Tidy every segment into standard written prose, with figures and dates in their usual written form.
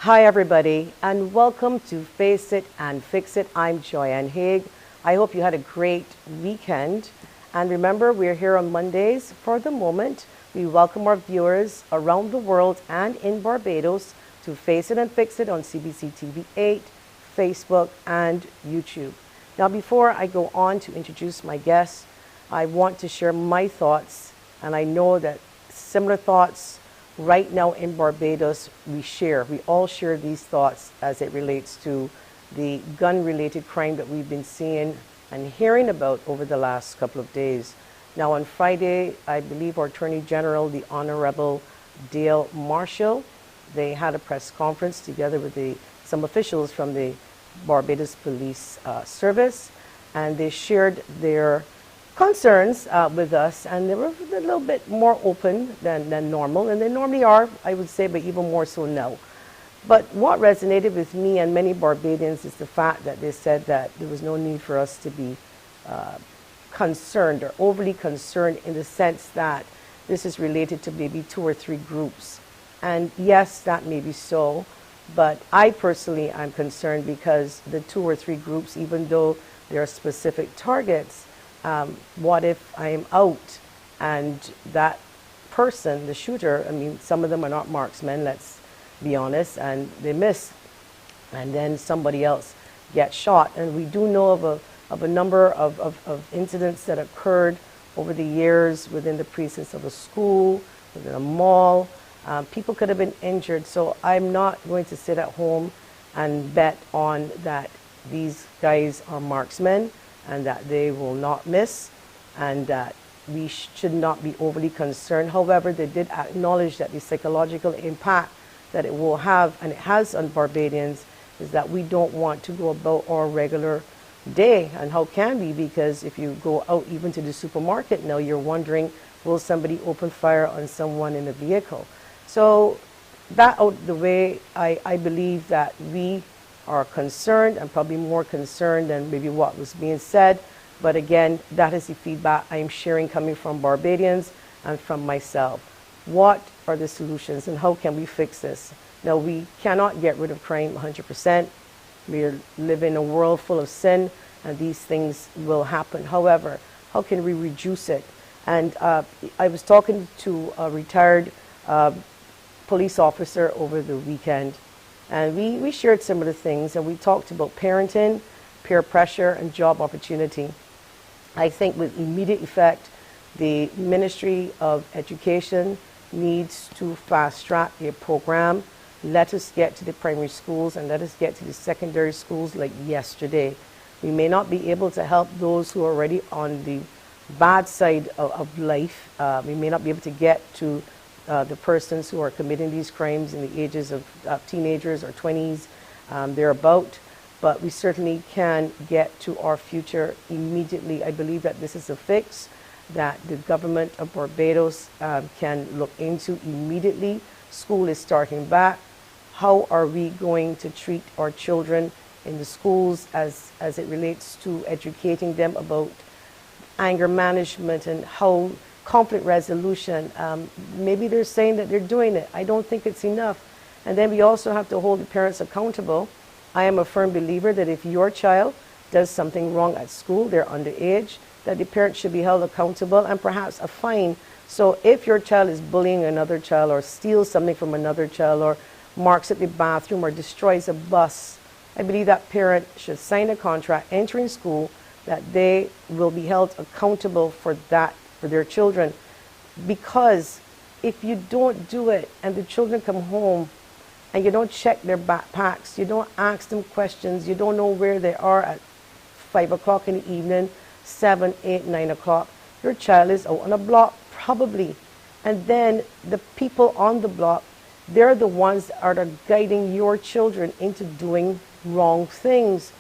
Hi everybody, and welcome to Face It and Fix It. I'm Joyanne Haig. I hope you had a great weekend. And remember, we're here on Mondays. For the moment, we welcome our viewers around the world and in Barbados to Face It and Fix It on CBC TV 8, Facebook, and YouTube. Now, before I go on to introduce my guests, I want to share my thoughts, and I know that similar thoughts right now in Barbados we all share these thoughts as it relates to the gun-related crime that we've been seeing and hearing about over the last couple of days. Now on Friday, I believe our Attorney General, the Honorable Dale Marshall, they had a press conference together with some officials from the Barbados Police Service, and they shared their concerns with us, and they were a little bit more open than normal, and they normally are, I would say, but even more so now. But what resonated with me and many Barbadians is the fact that they said that there was no need for us to be concerned or overly concerned, in the sense that this is related to maybe 2 or 3 groups. And yes, that may be so, but I personally am concerned because the 2 or 3 groups, even though there are specific targets, what if I am out and that person, the shooter, I mean, some of them are not marksmen, let's be honest, and they miss, and then somebody else gets shot. And we do know of a number of incidents that occurred over the years within the precincts of a school, within a mall. People could have been injured, so I'm not going to sit at home and bet on that these guys are marksmen and that they will not miss, and that we should not be overly concerned. However, they did acknowledge that the psychological impact that it will have, and it has, on Barbadians, is that we don't want to go about our regular day. And how can we? Because if you go out even to the supermarket now, you're wondering, will somebody open fire on someone in a vehicle? So that out the way, I believe that we are concerned, and probably more concerned than maybe what was being said. But again, that is the feedback I am sharing coming from Barbadians and from myself. What are the solutions, and how can we fix this? Now, we cannot get rid of crime 100%. We live in a world full of sin, and these things will happen. However, how can we reduce it? And I was talking to a retired police officer over the weekend, and we shared some of the things, and we talked about parenting, peer pressure, and job opportunity. I think with immediate effect, the Ministry of Education needs to fast-track their program. Let us get to the primary schools and let us get to the secondary schools like yesterday. We may not be able to help those who are already on the bad side of life. We may not be able to get to the persons who are committing these crimes in the ages of teenagers or 20s, thereabout, but we certainly can get to our future immediately. I believe that this is a fix that the government of Barbados can look into immediately. School is starting back. How are we going to treat our children in the schools as it relates to educating them about anger management and how conflict resolution? Maybe they're saying that they're doing it. I don't think it's enough. And then we also have to hold the parents accountable. I am a firm believer that if your child does something wrong at school, they're underage, that the parent should be held accountable, and perhaps a fine. So if your child is bullying another child, or steals something from another child, or marks at the bathroom, or destroys a bus, I believe that parent should sign a contract entering school that they will be held accountable for that, for their children. Because if you don't do it and the children come home and you don't check their backpacks, you don't ask them questions, you don't know where they are at 5 o'clock in the evening, 7, 8, 9 o'clock, your child is out on a block probably. And then the people on the block, they're the ones that are guiding your children into doing wrong things.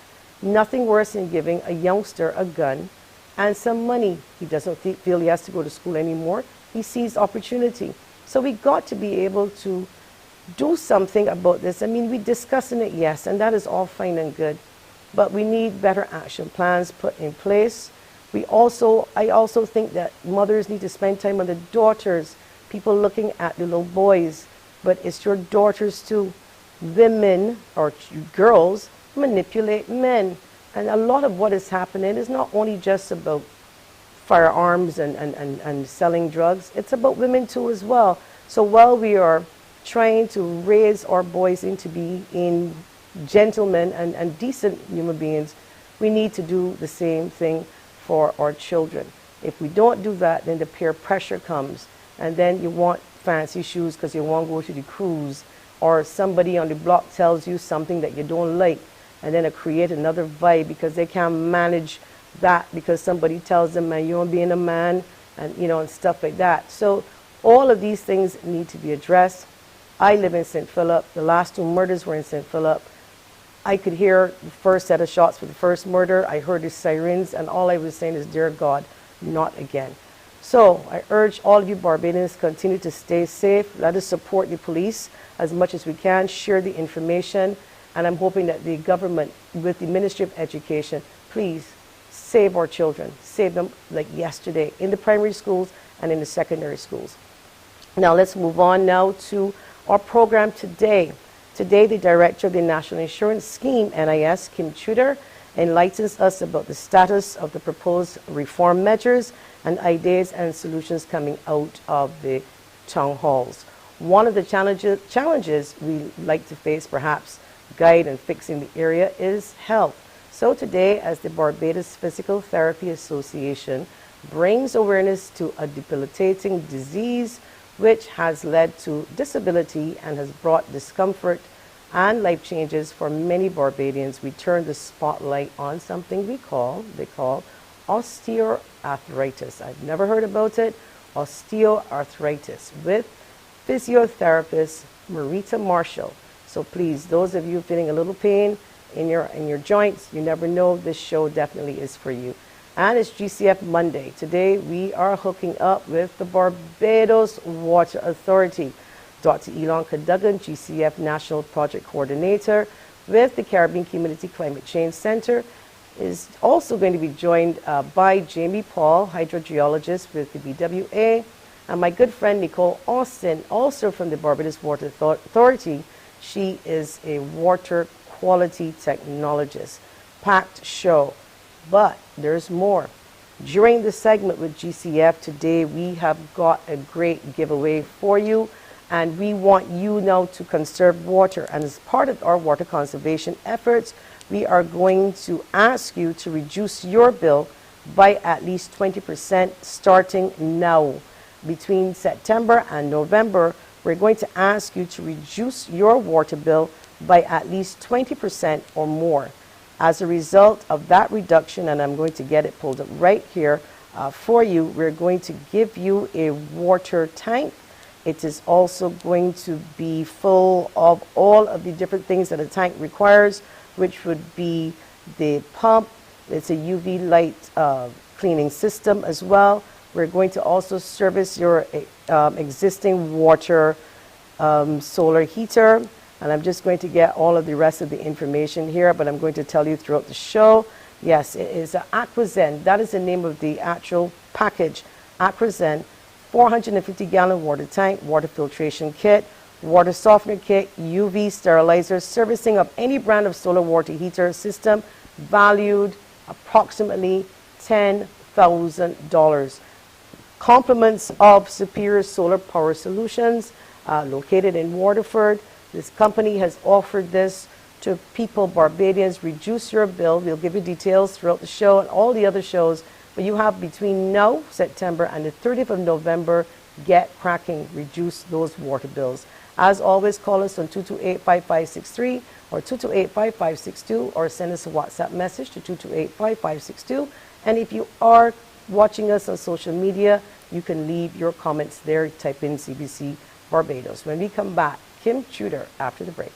Nothing worse than giving a youngster a gun and some money. He doesn't feel he has to go to school anymore. He sees opportunity. So we got to be able to do something about this. I mean, we're discussing it, yes, and that is all fine and good, but we need better action plans put in place. I also think that mothers need to spend time on the daughters, people looking at the little boys, but it's your daughters too. women or girls manipulate men. And a lot of what is happening is not only just about firearms and selling drugs, it's about women too as well. So while we are trying to raise our boys into being gentlemen and decent human beings, we need to do the same thing for our children. If we don't do that, then the peer pressure comes, and then you want fancy shoes because you want to go to the cruise, or somebody on the block tells you something that you don't like, and then it create another vibe because they can't manage that because somebody tells them, man, you're being a man, and and stuff like that. So all of these things need to be addressed. I live in St. Philip. The last 2 murders were in St. Philip. I could hear the first set of shots for the first murder. I heard the sirens, and all I was saying is, dear God, not again. So I urge all of you Barbadians, continue to stay safe. Let us support the police as much as we can, share the information, and I'm hoping that the government, with the Ministry of Education, please save our children. Save them like yesterday in the primary schools and in the secondary schools. Now let's move on now to our program today. Today, the Director of the National Insurance Scheme, NIS, Kim Tudor, enlightens us about the status of the proposed reform measures and ideas and solutions coming out of the town halls. One of the challenges we like to face, perhaps guide in fixing the area, is health. So today, as the Barbados Physical Therapy Association brings awareness to a debilitating disease which has led to disability and has brought discomfort and life changes for many Barbadians, we turn the spotlight on something they call osteoarthritis. I've never heard about it. Osteoarthritis with physiotherapist Marita Marshall. So please, those of you feeling a little pain in your joints, you never know, this show definitely is for you. And it's GCF Monday. Today we are hooking up with the Barbados Water Authority. Dr. Elon Cadogan, GCF National Project Coordinator with the Caribbean Community Climate Change Center, is also going to be joined by Jamie Paul, hydrogeologist with the BWA, and my good friend Nicole Austin, also from the Barbados Water Authority. She is a water quality technologist. Packed show. But there's more. During the segment with GCF today, we have got a great giveaway for you, and we want you now to conserve water. And as part of our water conservation efforts, we are going to ask you to reduce your bill by at least 20% starting now. Between September and November, we're going to ask you to reduce your water bill by at least 20% or more. As a result of that reduction, and I'm going to get it pulled up right here for you, we're going to give you a water tank. It is also going to be full of all of the different things that a tank requires, which would be the pump. It's a UV light cleaning system as well. We're going to also service your existing water solar heater. And I'm just going to get all of the rest of the information here, but I'm going to tell you throughout the show. Yes, it is Aquazen. That is the name of the actual package. Aquazen, 450-gallon water tank, water filtration kit, water softener kit, UV sterilizer, servicing of any brand of solar water heater system, valued approximately $10,000. Compliments of Superior Solar Power Solutions, located in Waterford. This company has offered this to people, Barbadians. Reduce your bill. We'll give you details throughout the show and all the other shows. But you have between now, September, and the 30th of November, get cracking. Reduce those water bills. As always, call us on 228-5563 or 228-5562 or send us a WhatsApp message to 228-5562. And if you are watching us on social media, you can leave your comments there. Type in CBC Barbados. When we come back, Kim Tudor after the break.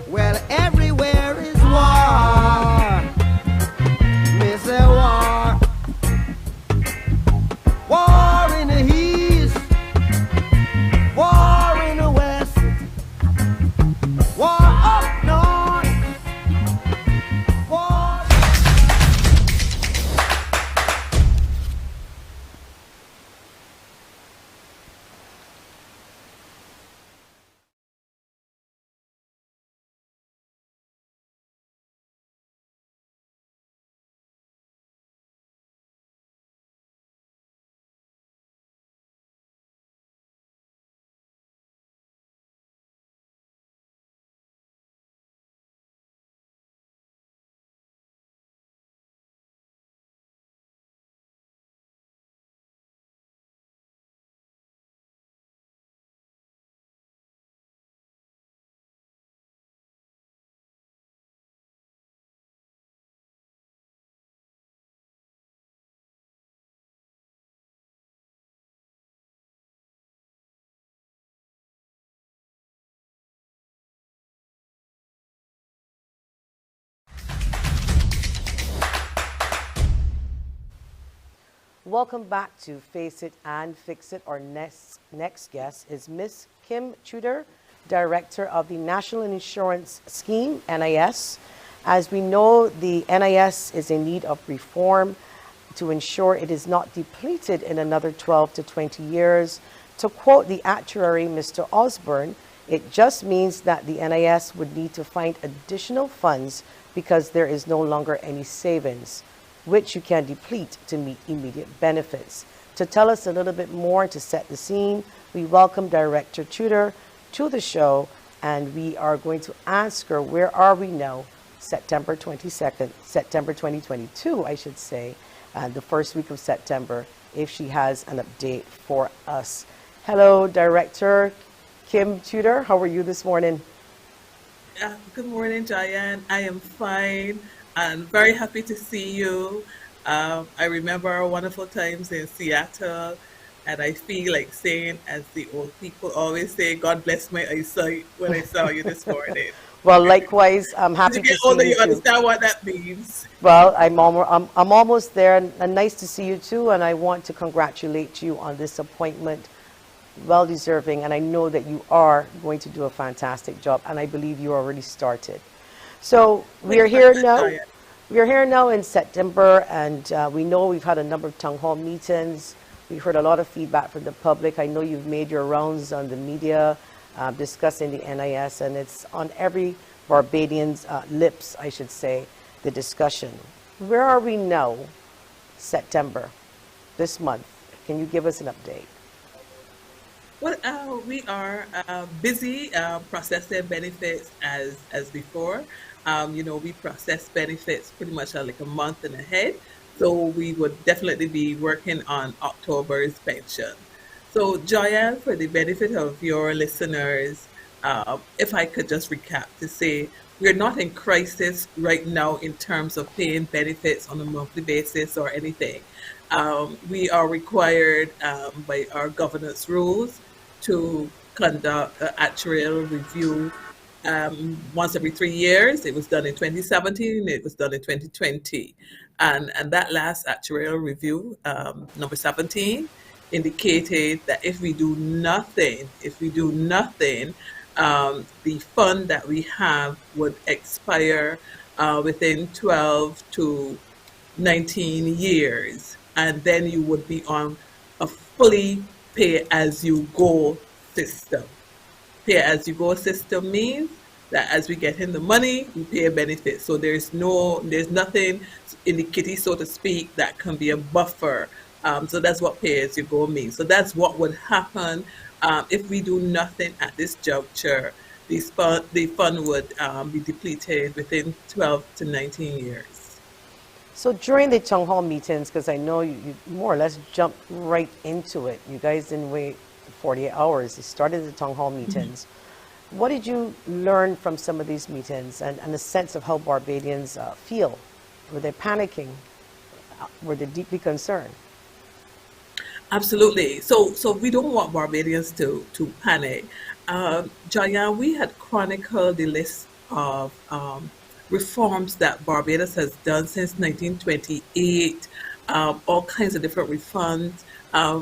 Well, everywhere is war. Me say war. War in the east. War in the west. War up north. War. welcome back to Face It and Fix It. Our next guest is Miss Kim Tudor, Director of the National Insurance Scheme, NIS. As we know, the NIS is in need of reform to ensure it is not depleted in another 12 to 20 years. To quote the actuary, Mr. Osborne, it just means that the NIS would need to find additional funds because there is no longer any savings, which you can deplete to meet immediate benefits. To tell us a little bit more, to set the scene, we welcome Director Tudor to the show, and we are going to ask her, where are we now, September 22nd, September 2022, I should say, the first week of September, if she has an update for us. Hello, Director Kim Tudor. How are you this morning? Good morning, Diane. I am fine and very happy to see you. I remember our wonderful times in Seattle, and I feel like saying, as the old people always say, God bless my eyesight when I saw you this morning. Well, likewise, I'm As happy you to get see older, you you too. understand what that means. Well, I'm almost there, and nice to see you too. And I want to congratulate you on this appointment. Well deserving, and I know that you are going to do a fantastic job, and I believe you already started. So we Thank are you very here much, now. Diane. We are here now in September, and we know we've had a number of town hall meetings. We've heard a lot of feedback from the public. I know you've made your rounds on the media discussing the NIS, and it's on every Barbadian's lips, I should say, the discussion. Where are we now, September, this month? Can you give us an update? Well, we are busy processing benefits as before. We process benefits pretty much like a month and ahead. So we would definitely be working on October's pension. So, Joyanne, for the benefit of your listeners, if I could just recap to say we're not in crisis right now in terms of paying benefits on a monthly basis or anything. We are required by our governance rules to conduct an actuarial review once every 3 years. It was done in 2017, it was done in 2020. And that last actuarial review, number 17, indicated that if we do nothing, the fund that we have would expire within 12 to 19 years. And then you would be on a fully pay as you go system. Pay as you go system means that as we get in the money, we pay a benefit. So there's nothing in the kitty, so to speak, that can be a buffer. So that's what pay as you go means. So that's what would happen if we do nothing at this juncture. The fund would be depleted within 12 to 19 years. So during the town hall meetings, because I know you more or less jumped right into it. You guys didn't wait 48 hours. You started the town hall meetings. What did you learn from some of these meetings and a sense of how Barbadians feel? Were they panicking? Were they deeply concerned? Absolutely. So we don't want Barbadians to panic. Jaya, we had chronicled the list of reforms that Barbados has done since 1928, all kinds of different reforms.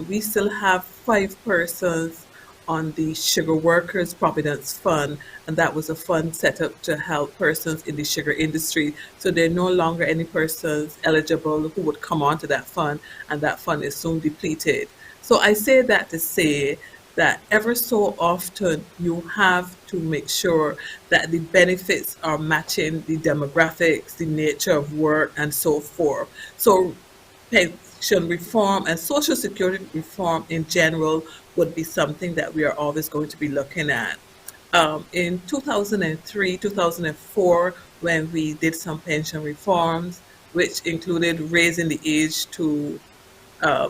We still have 5 persons on the Sugar Workers Providence Fund, and that was a fund set up to help persons in the sugar industry. So there are no longer any persons eligible who would come onto that fund, and that fund is soon depleted. So I say that to say that ever so often you have to make sure that the benefits are matching the demographics, the nature of work, and so forth. So pension reform and social security reform in general would be something that we are always going to be looking at. In 2003, 2004, when we did some pension reforms, which included raising the age to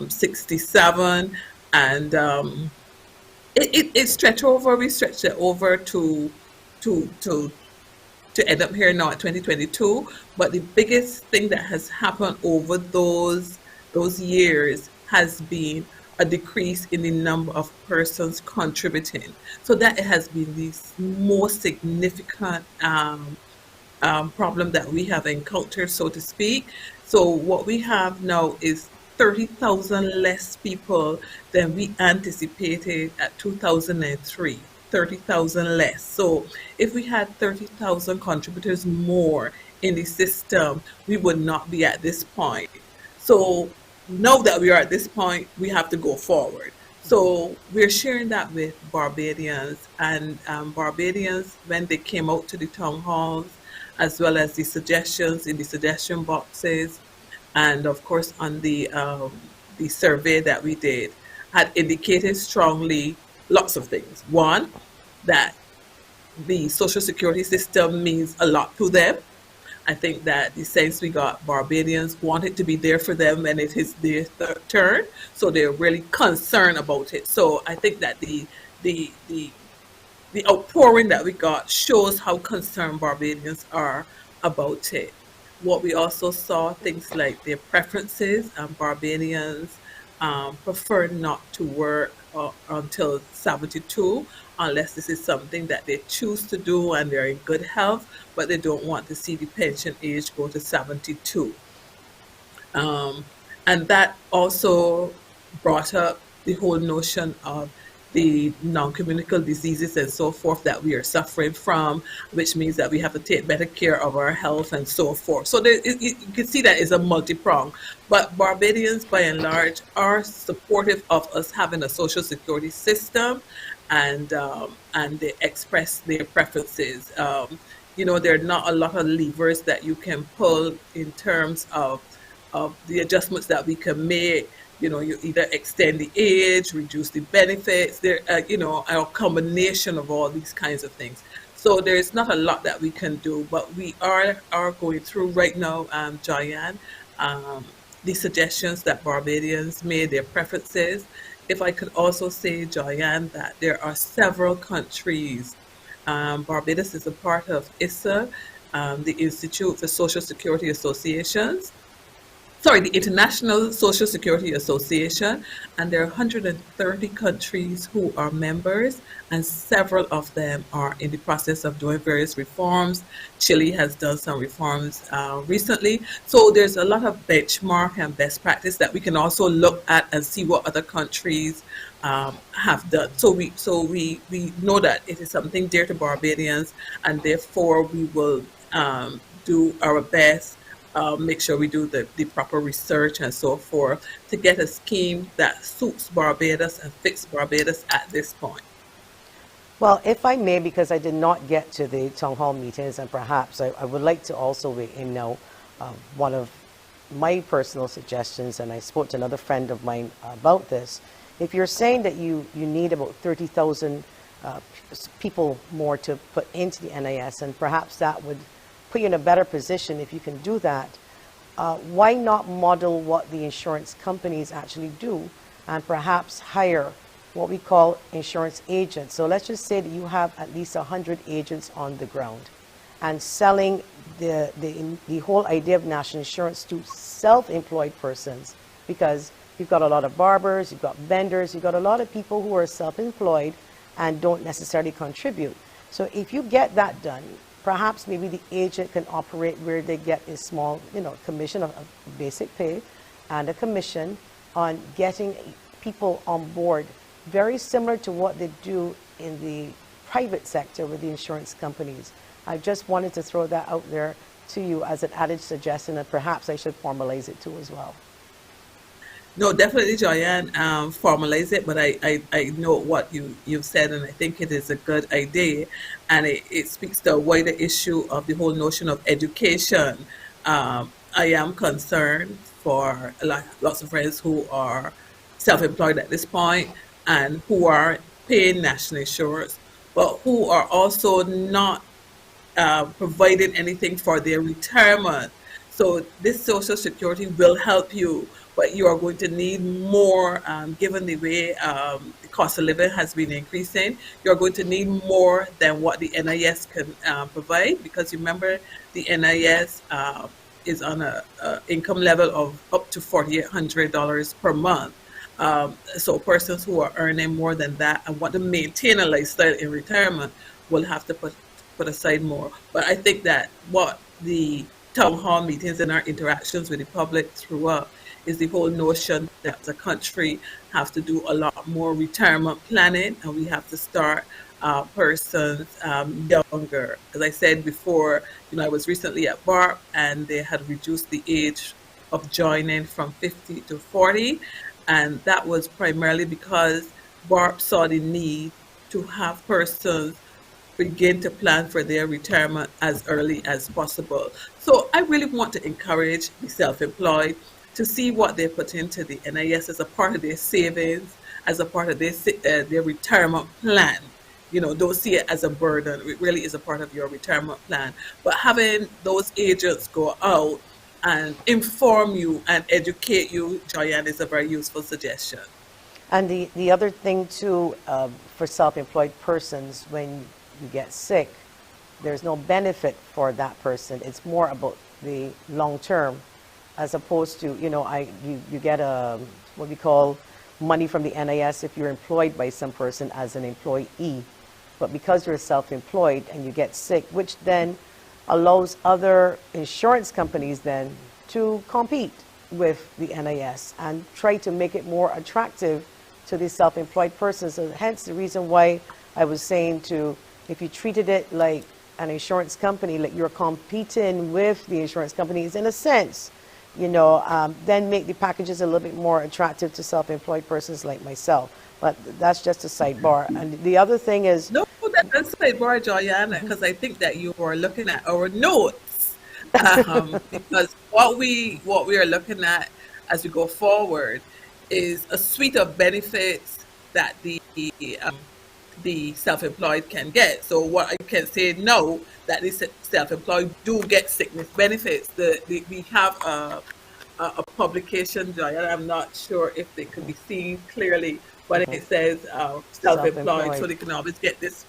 67, and it stretched over. We stretched it over to to to end up here now at 2022. But the biggest thing that has happened over those years has been a decrease in the number of persons contributing. So that has been the most significant problem that we have encountered, so to speak. So what we have now is 30,000 less people than we anticipated at 2003. 30,000 less. So if we had 30,000 contributors more in the system, we would not be at this point. So now that we are at this point, we have to go forward. So we're sharing that with Barbadians, and Barbadians, when they came out to the town halls, as well as the suggestions in the suggestion boxes, and of course on the survey that we did, had indicated strongly lots of things. One, that the social security system means a lot to them. I think that the sense we got, Barbadians want it to be there for them when it is their turn, so they're really concerned about it. So I think that the the the outpouring that we got shows how concerned Barbadians are about it. What we also saw, things like their preferences. Barbadians prefer not to work until 72 unless this is something that they choose to do and they're in good health, but they don't want to see the pension age go to 72. Um, and that also brought up the whole notion of the non-communicable diseases and so forth that we are suffering from, which means that we have to take better care of our health and so forth. So there, you can see that is a multi-prong. But Barbadians, by and large, are supportive of us having a social security system, and they express their preferences. There are not a lot of levers that you can pull in terms of the adjustments that we can make. You either extend the age, reduce the benefits, there, a combination of all these kinds of things. So there's not a lot that we can do, but we are going through right now, Joyanne, um, the suggestions that Barbadians made, their preferences. If I could also say, Joyanne, that there are several countries. Barbados is a part of ISA, the Institute for Social Security Associations, sorry, the International Social Security Association, and there are 130 countries who are members, and several of them are in the process of doing various reforms. Chile has done some reforms recently. So there's a lot of benchmark and best practice that we can also look at and see what other countries have done. So we know that it is something dear to Barbadians, and therefore we will do our best, make sure we do the proper research and so forth to get a scheme that suits Barbados and fits Barbados at this point. Well, if I may, because I did not get to the town hall meetings, and perhaps I would like to also weigh in now. One of my personal suggestions, and I spoke to another friend of mine about this. If you're saying that you need about 30,000 people more to put into the NIS, and perhaps that would put you in a better position if you can do that, why not model what the insurance companies actually do and perhaps hire what we call insurance agents? So let's just say that you have at least 100 agents on the ground and selling the whole idea of national insurance to self-employed persons, because you've got a lot of barbers, you've got vendors, you've got a lot of people who are self-employed and don't necessarily contribute. So if you get that done, perhaps maybe the agent can operate where they get a small, commission of basic pay and a commission on getting people on board, very similar to what they do in the private sector with the insurance companies. I just wanted to throw that out there to you as an added suggestion, and perhaps I should formalize it too as well. No, definitely, Joyanne, formalize it, but I know what you've said, and I think it is a good idea, and it speaks to a wider issue of the whole notion of education. I am concerned for lots of friends who are self-employed at this point and who are paying national insurance, but who are also not providing anything for their retirement. So this Social Security will help you, but you are going to need more, given the way the cost of living has been increasing. You're going to need more than what the NIS can provide, because remember, the NIS is on a income level of up to $4,800 per month. So persons who are earning more than that and want to maintain a lifestyle in retirement will have to put aside more. But I think that what the town hall meetings and our interactions with the public throughout is the whole notion that the country have to do a lot more retirement planning, and we have to start persons younger. As I said before, I was recently at BARP and they had reduced the age of joining from 50 to 40, and that was primarily because BARP saw the need to have persons begin to plan for their retirement as early as possible. So I really want to encourage the self-employed to see what they put into the NIS as a part of their savings, as a part of their retirement plan. Don't see it as a burden. It really is a part of your retirement plan. But having those agents go out and inform you and educate you, Joyanne, is a very useful suggestion. And the other thing too, for self-employed persons, when you get sick, there's no benefit for that person. It's more about the long term, as opposed to, you get what we call money from the NIS if you're employed by some person as an employee. But because you're self-employed and you get sick, which then allows other insurance companies then to compete with the NIS and try to make it more attractive to the self-employed persons. So hence the reason why I was saying if you treated it like an insurance company, like you're competing with the insurance companies in a sense, then make the packages a little bit more attractive to self-employed persons like myself. But that's just a sidebar. And the other thing is... No, that's a sidebar, Joyanna, because I think that you are looking at our notes. Because what we are looking at as we go forward is a suite of benefits that the self-employed can get. So what I can say now that the self-employed do get sickness benefits. We have a publication, Joyanna. I'm not sure if they could be seen clearly, but it says self-employed, so they can always get this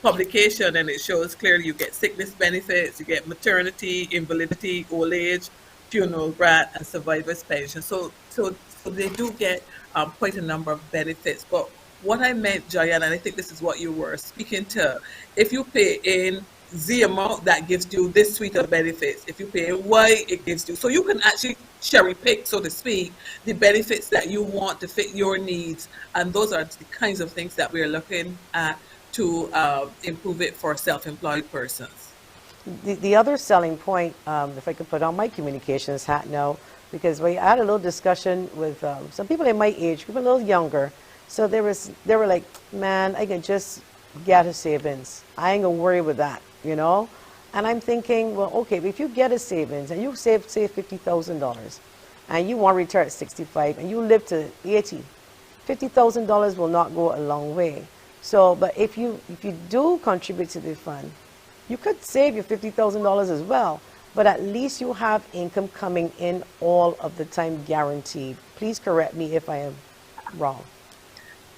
publication, and it shows clearly you get sickness benefits, you get maternity, invalidity, old age, funeral grant, and survivor's pension. So they do get quite a number of benefits. But what I meant, Joyanna, and I think this is what you were speaking to, if you pay in Z amount, that gives you this suite of benefits. If you pay in Y, it gives you. So you can actually cherry pick, so to speak, the benefits that you want to fit your needs. And those are the kinds of things that we're looking at to improve it for self-employed persons. The other selling point, if I could put on my communications hat now, because we had a little discussion with some people in my age, people a little younger. So they were like, man, I can just get a savings. I ain't gonna worry with that, And I'm thinking, well, okay, if you get a savings and you save, say, $50,000, and you want to retire at 65, and you live to 80, $50,000 will not go a long way. So, but if you do contribute to the fund, you could save your $50,000 as well. But at least you have income coming in all of the time, guaranteed. Please correct me if I am wrong.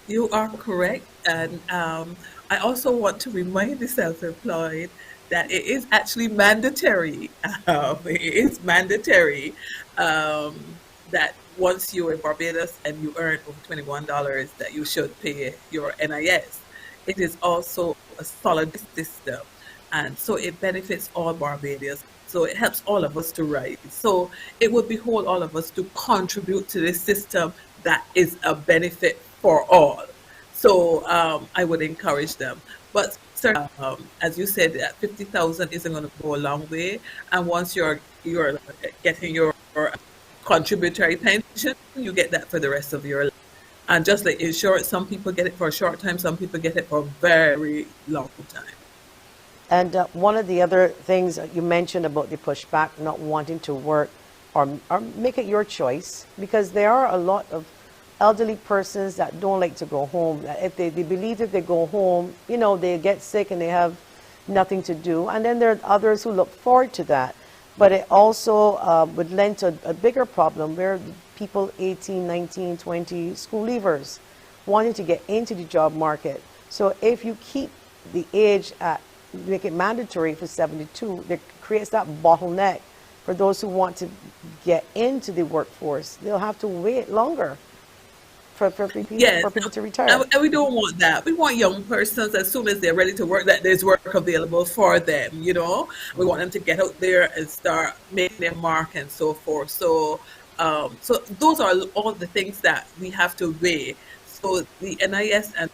You are correct. And I also want to remind the self-employed that it is actually mandatory. It is mandatory that once you're in Barbados and you earn over $21, that you should pay your NIS. It is also a solid system. And so it benefits all Barbadians. So it helps all of us to rise. So it would behoove all of us to contribute to this system that is a benefit for all. So I would encourage them. But certainly, as you said, that 50,000 isn't going to go a long way. And once you're getting your contributory pension, you get that for the rest of your life. And just like insurance, some people get it for a short time, some people get it for a very long time. And one of the other things you mentioned about the pushback, not wanting to work or make it your choice, because there are a lot of elderly persons that don't like to go home. If they believe if they go home, they get sick and they have nothing to do. And then there are others who look forward to that. But it also would lend to a bigger problem where people 18, 19, 20, school leavers wanting to get into the job market. So if you keep the age make it mandatory for 72, it creates that bottleneck for those who want to get into the workforce. They'll have to wait longer. for Yes, people to retire. and we don't want that. We want young persons as soon as they're ready to work that there's work available for them. We want them to get out there and start making their mark and so forth. So those are all the things that we have to weigh. So the NIS and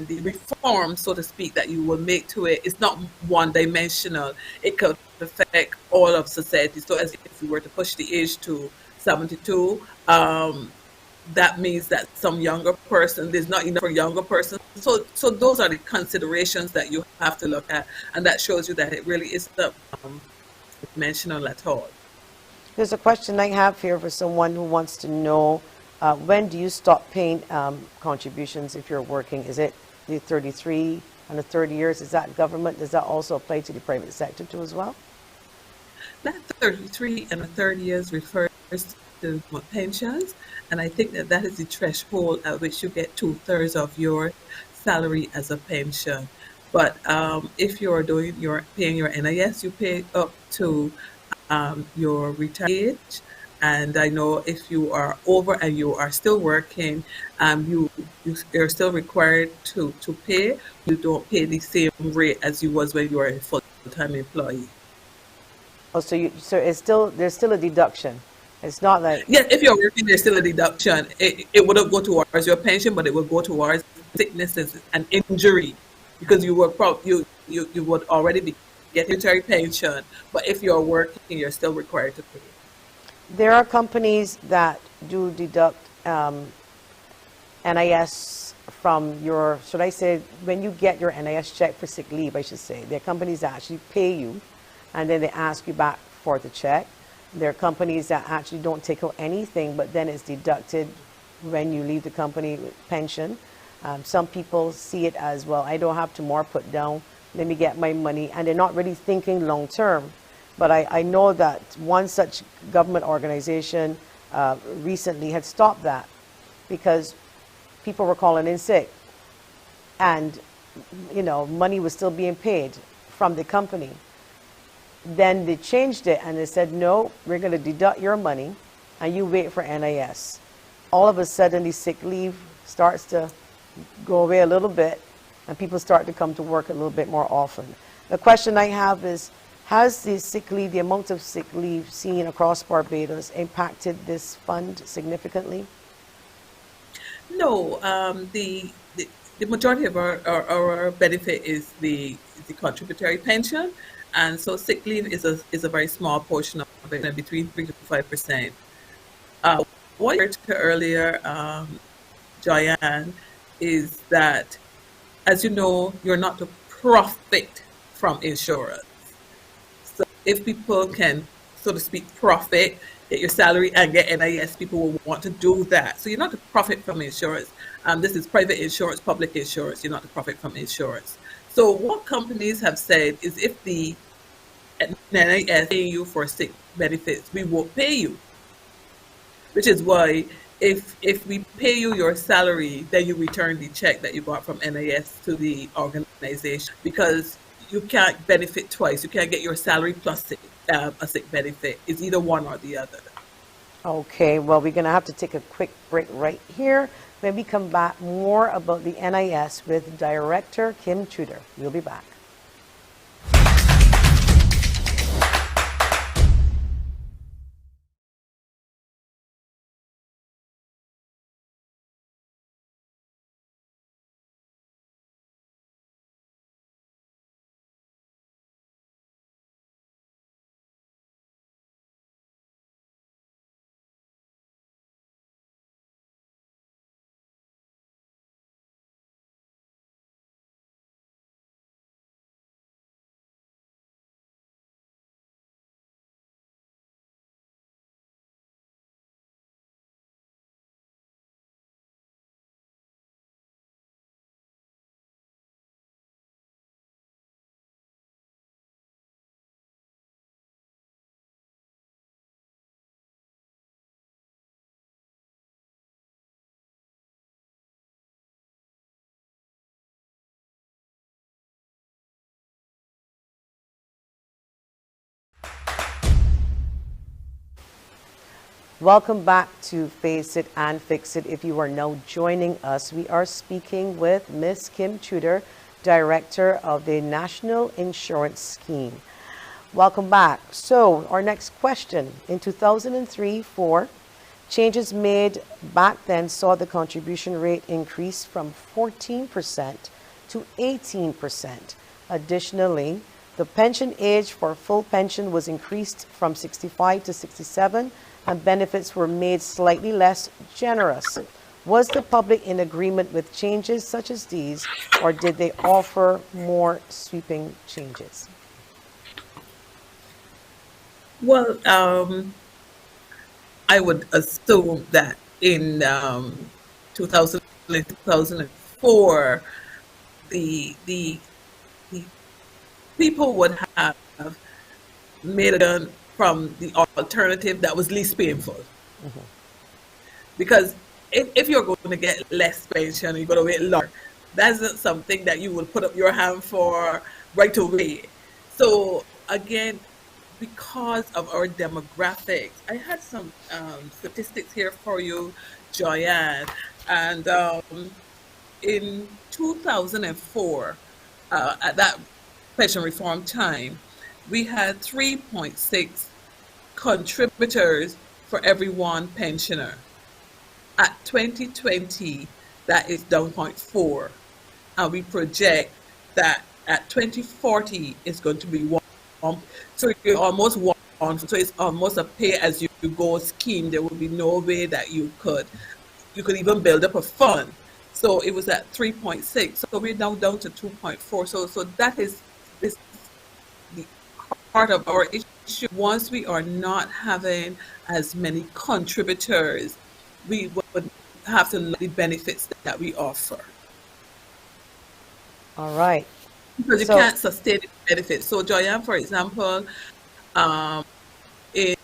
the reform, so to speak, that you will make to it is not one dimensional. It could affect all of society. So as if we were to push the age to 72, that means that some younger person, there's not enough for younger persons. So those are the considerations that you have to look at, and that shows you that it really isn't dimensional at all. There's a question I have here for someone who wants to know when do you stop paying contributions if you're working? Is it the 33 and the 30 years? Is that government? Does that also apply to the private sector too as well? That 33 and a third years refers to pensions, and I think that that is the threshold at which you get two-thirds of your salary as a pension. But if you're doing your paying your NIS, you pay up to your retirement age. And I know if you are over and you are still working, you're still required to pay. You don't pay the same rate as you was when you were a full-time employee. Oh, so it's still there's still a deduction. It's not like Yes, if you're working, there's still a deduction. It wouldn't go towards your pension, but it will go towards sicknesses and injury because you would already be getting your pension. But if you're working, you're still required to pay. there are companies that do deduct NIS from your, should I say, when you get your NIS check for sick leave, I should say, there are companies that actually pay you and then they ask you back for the check. There are companies that actually don't take out anything, but then it's deducted when you leave the company with pension. Some people see it as, well, I don't have to more put down, let me get my money, and they're not really thinking long term. But I know that one such government organization recently had stopped that because people were calling in sick and money was still being paid from the company. Then they changed it and they said, no, we're going to deduct your money and you wait for NIS. All of a sudden the sick leave starts to go away a little bit and people start to come to work a little bit more often. The question I have is, has the sick leave, the amount of sick leave seen across Barbados impacted this fund significantly? No, the majority of our benefit is the contributory pension, and so sick leave is a very small portion of it, and between 3 to 5%. Uh, what you heard earlier, Joyanne, is that, as you know, you're not to profit from insurance. So if people can, so to speak, profit, get your salary and get NIS, people will want to do that. So you're not to profit from insurance. This is private insurance, public insurance. You're not to profit from insurance. So what companies have said is if the NIS paying you for sick benefits, we won't pay you, which is why if we pay you your salary, then you return the check that you got from NIS to the organization because you can't benefit twice. You can't get your salary plus a sick benefit. It's either one or the other. Okay, well, we're going to have to take a quick break right here. When we come back, more about the NIS with Director Kim Tudor. We'll be back. Welcome back to Face It and Fix It. If you are now joining us, we are speaking with Miss Kim Tudor, Director of the National Insurance Scheme. Welcome back. So, our next question. In 2003-4, changes made back then saw the contribution rate increase from 14% to 18%. Additionally, the pension age for full pension was increased from 65 to 67, and benefits were made slightly less generous. Was the public in agreement with changes such as these, or did they offer more sweeping changes? Well, I would assume that in 2000 2004, the people would have made a turn from the alternative that was least painful. Because if you're going to get less pension, you're going to wait longer. That's not something that you will put up your hand for right away. So again, because of our demographics, I had some statistics here for you, Joyanne. And in 2004, at that pension reform time, we had 3.6 contributors for every one pensioner. At 2020, that is down 0.4. And we project that at 2040, it's going to be one. So you're almost one. So it's almost a pay as you go scheme. There would be no way that you could even build up a fund. So it was at 3.6. So we're now down to 2.4. So that is this the part of our issue. Once we are not having as many contributors, we would have to look at the benefits that we offer. All right. Because you So, can't sustain the benefits. So Joyanne, for example, um, in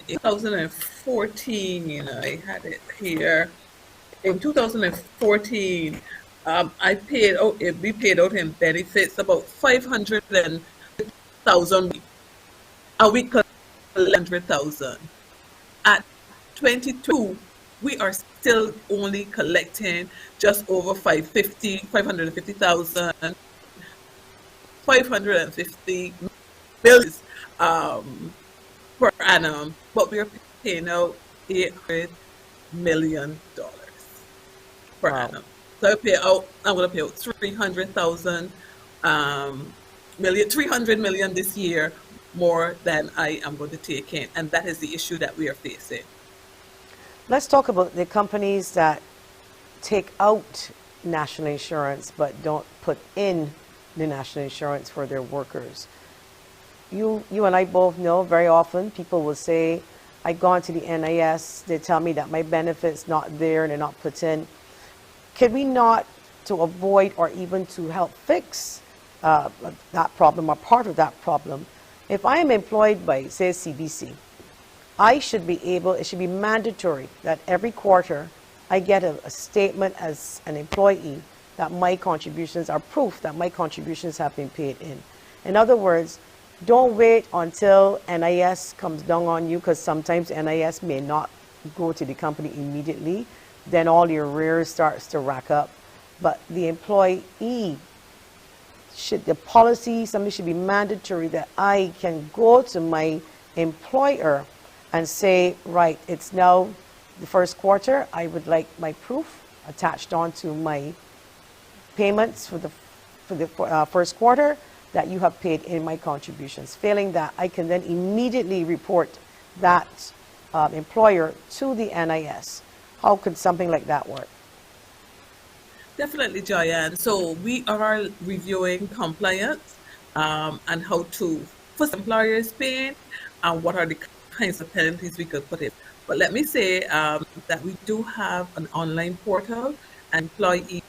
2014, I had it here. In 2014, we paid out in benefits about 500,000, and we collected 100,000. At 22, we are still only collecting just over 550,000, 550 million per annum, but we're paying out $800 million per wow. annum. So I'm going to pay out 300,000 million, 300 million this year, more than I am going to take in. And that is the issue that we are facing. Let's talk about the companies that take out national insurance but don't put in the national insurance for their workers. You and I both know very often people will say, I gone to the NIS, they tell me that my benefits not there and they're not put in. Can we not, to avoid or even to help fix that problem or part of that problem, if I am employed by, say, CBC, I should be able, it should be mandatory that every quarter I get a statement as an employee that my contributions are proof that my contributions have been paid in. In other words, don't wait until NIS comes down on you, because sometimes NIS may not go to the company immediately. Then all your arrears starts to rack up. But the employee the policy, something should be mandatory that I can go to my employer and say, right, it's now the first quarter. I would like my proof attached onto my payments for the first quarter that you have paid in my contributions. Failing that, I can then immediately report that employer to the NIS. How could something like that work? Definitely, Joyanne. So we are reviewing compliance and how to first employers paying and what are the kinds of penalties we could put in. But let me say that we do have an online portal, and employees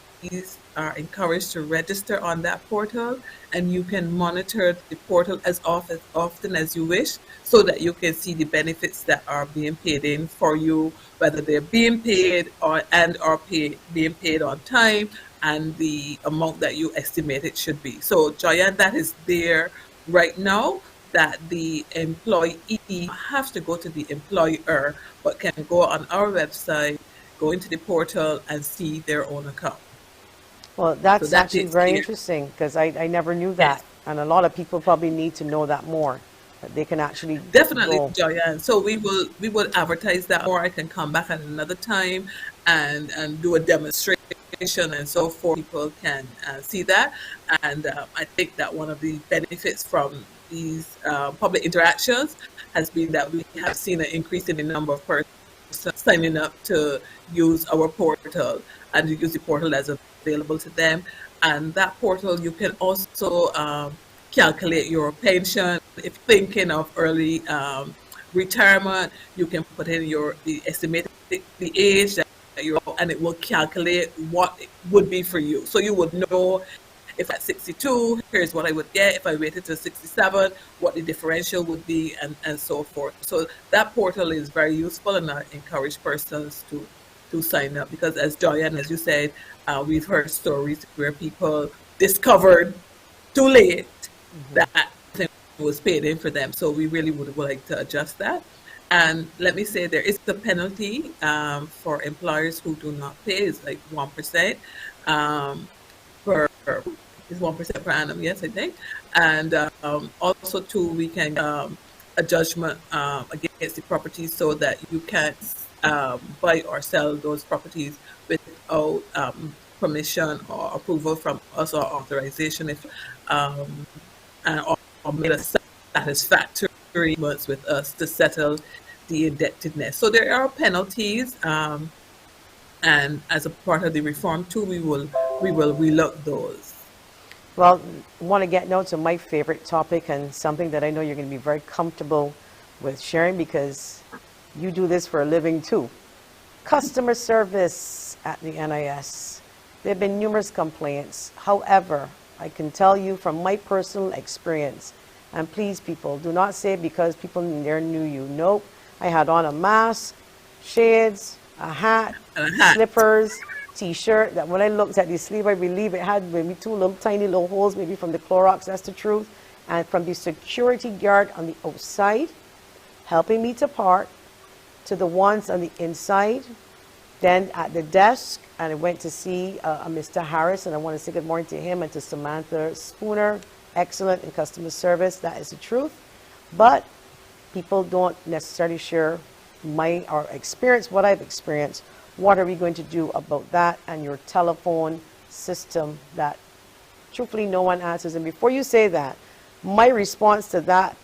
are encouraged to register on that portal, and you can monitor the portal as often as you wish, so that you can see the benefits that are being paid in for you, whether they're being paid being paid on time, and the amount that you estimate it should be. So Joyanne, that is there right now, that the employee have to go to the employer, but can go on our website, go into the portal, and see their own account. Well, So that's that actually takes very care. interesting because I never knew Yes, that. And a lot of people probably need to know that more, that they can actually definitely, go. Joyanne. So we will advertise that more. I can come back at another time and do a demonstration and so forth. People can see that, and I think that one of the benefits from these public interactions has been that we have seen an increase in the number of persons signing up to use our portal and to use the portal that's available to them. And that portal, you can also calculate your pension. If you're thinking of early retirement, you can put in your the estimated the age that you're, and it will calculate what it would be for you. So you would know if at 62, here's what I would get. If I waited to 67, what the differential would be, and so forth. So that portal is very useful, and I encourage persons to sign up because, as Joyanne, as you said, we've heard stories where people discovered too late Mhm. that it was paid in for them. So we really would like to adjust that. And let me say there is a penalty for employers who do not pay. It's like 1%. Per is 1% per annum. Yes, I think. And also too, we can a judgment against the properties so that you can't buy or sell those properties without permission or approval from us or authorization if um, or made a satisfactory months with us to settle the indebtedness. So there are penalties, and as a part of the reform too, we will relook those. Well, I want to get now to my favorite topic and something that I know you're going to be very comfortable with sharing because you do this for a living too. Customer service at the NIS. There have been numerous complaints. However, I can tell you from my personal experience, and please, people, do not say it because people there knew you. Nope. I had on a mask, shades, a hat, And a hat. slippers, t-shirt. That when I looked at the sleeve, I believe it had maybe two little tiny little holes, maybe from the Clorox. That's the truth. And from the security guard on the outside, helping me to park, to the ones on the inside. Then at the desk, and I went to see Mr. Harris, and I want to say good morning to him and to Samantha Spooner. Excellent in customer service. That is the truth. But people don't necessarily share my or experience what I've experienced. What are we going to do about that and your telephone system that truthfully no one answers? And before you say that, my response to that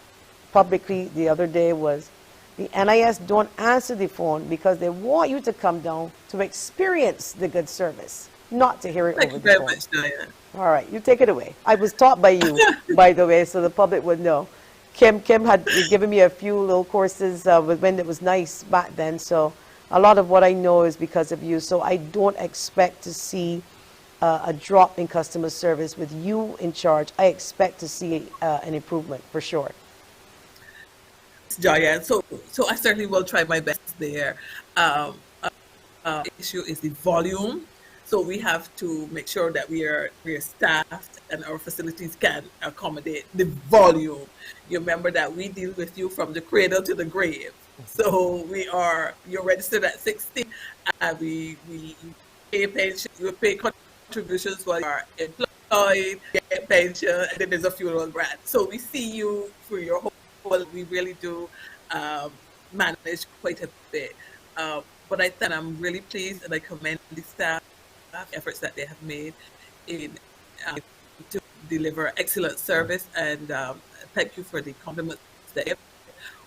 publicly the other day was the NIS don't answer the phone because they want you to come down to experience the good service, not to hear it Thank over you the very phone. much, Diane. All right, you take it away. I was taught by you, by the way, so the public would know. Kim had given me a few little courses when it was nice back then, so a lot of what I know is because of you. So I don't expect to see a drop in customer service with you in charge. I expect to see an improvement for sure. Diane. So I certainly will try my best there. Um, issue is the volume. So we have to make sure that we are staffed and our facilities can accommodate the volume. You remember that we deal with you from the cradle to the grave. So you're registered at 16, and we pay pension, we pay contributions while you are employed, get pension, and then there's a funeral grant. So we see you for your whole. We really do manage quite a bit. But I think I'm really pleased, and I commend the staff efforts that they have made in uh, to deliver excellent service. And thank you for the compliments that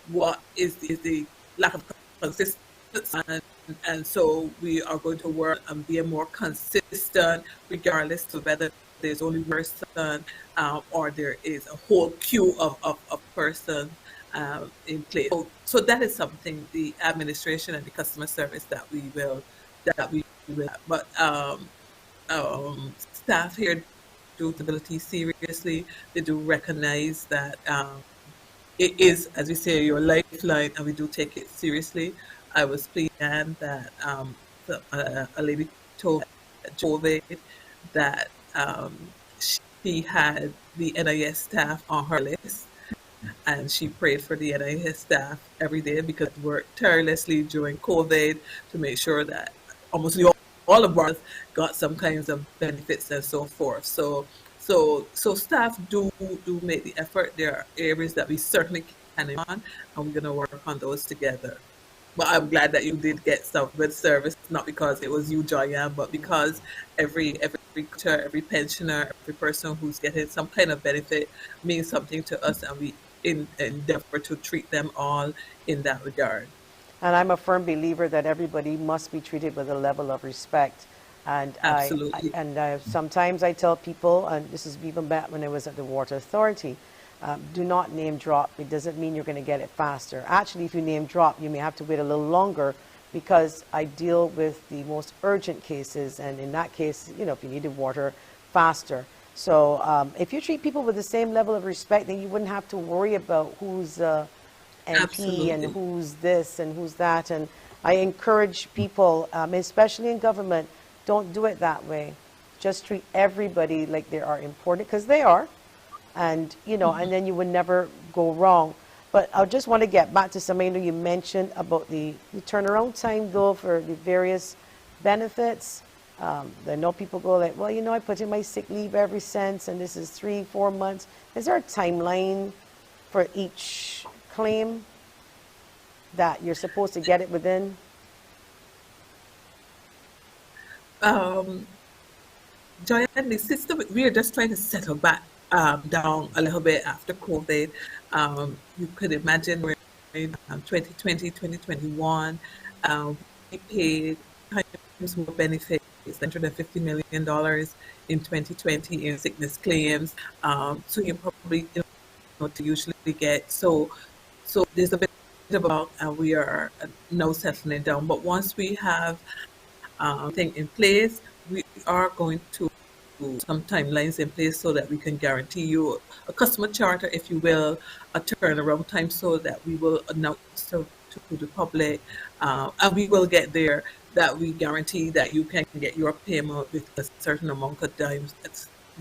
what is the lack of consistency, and so we are going to work and be more consistent regardless of whether there's only one person or there is a whole queue of persons in place. So that is something the administration and the customer service that we will but staff here do ability seriously. They do recognize that it is, as we say, your lifeline, and we do take it seriously. I was pleased and that a lady told COVID that she had the NIS staff on her list, and she prayed for the NIH staff every day because they worked tirelessly during COVID to make sure that almost all of us got some kinds of benefits and so forth. So staff do make the effort. There are areas that we certainly can improve on, and we're going to work on those together. But I'm glad that you did get some good service, not because it was you, Joyanne, but because every culture, every pensioner, every person who's getting some kind of benefit means something to us, and we endeavor to treat them all in that regard. And I'm a firm believer that everybody must be treated with a level of respect. And Absolutely. sometimes I tell people, and this is even back when I was at the Water Authority, do not name drop. It doesn't mean you're going to get it faster. Actually, if you name drop, you may have to wait a little longer because I deal with the most urgent cases. And in that case, you know, if you needed water, faster. So if you treat people with the same level of respect, then you wouldn't have to worry about who's MP and Absolutely. who's this and who's that. And I encourage people, especially in government, don't do it that way. Just treat everybody like they are important, because they are. And, you know, and then you would never go wrong. But I just want to get back to something you mentioned about the turnaround time, though, for the various benefits. I know people go like, well, you know, I put in my sick leave every since, and this is 3-4 months. Is there a timeline for each claim that you're supposed to get it within? Um, Joyanne, the system, we are just trying to settle back down a little bit after COVID. You could imagine we're in 2020, 2021. We paid times more benefits, $150 million in 2020 in sickness claims. So you probably, you know, to usually get. So there's a bit of and we are now settling down. But once we have thing in place, we are going to some timelines in place so that we can guarantee you a customer charter, if you will, a turnaround time so that we will announce to the public, and we will get there, that we guarantee that you can get your payment with a certain amount of times,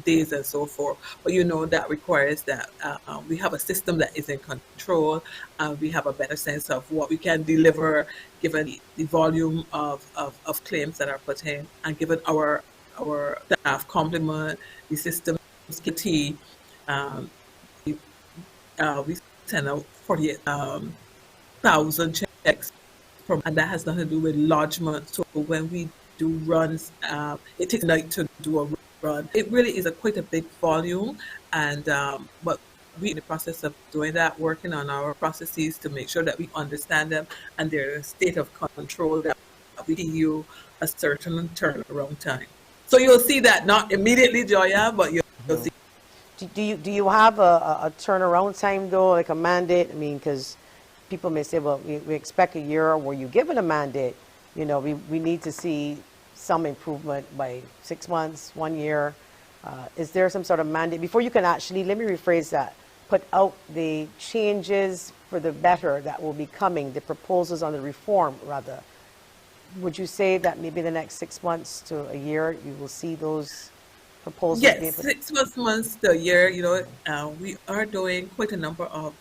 days and so forth. But you know that requires that we have a system that is in control, and we have a better sense of what we can deliver given the volume of claims that are put in, and given our staff complement, the system's kitty. Um, we send out 48,000 checks from, and that has nothing to do with lodgement. So when we do runs, it takes a night to do a run. It really is quite a big volume, and but we in the process of doing that, working on our processes to make sure that we understand them and they're in a state of control, that we give you a certain turnaround time. So you'll see that not immediately, Joya, but you'll see. Do you have a turnaround time, though, like a mandate? I mean, because people may say, well, we expect a year. Were you given a mandate? You know, we need to see some improvement by 6 months, 1 year. Is there some sort of mandate before you can actually, let me rephrase that, put out the changes for the better that will be coming, the proposals on the reform, rather? Would you say that maybe the next 6 months to a year, you will see those proposals being Yes, put? 6 months to a year, you know, we are doing quite a number of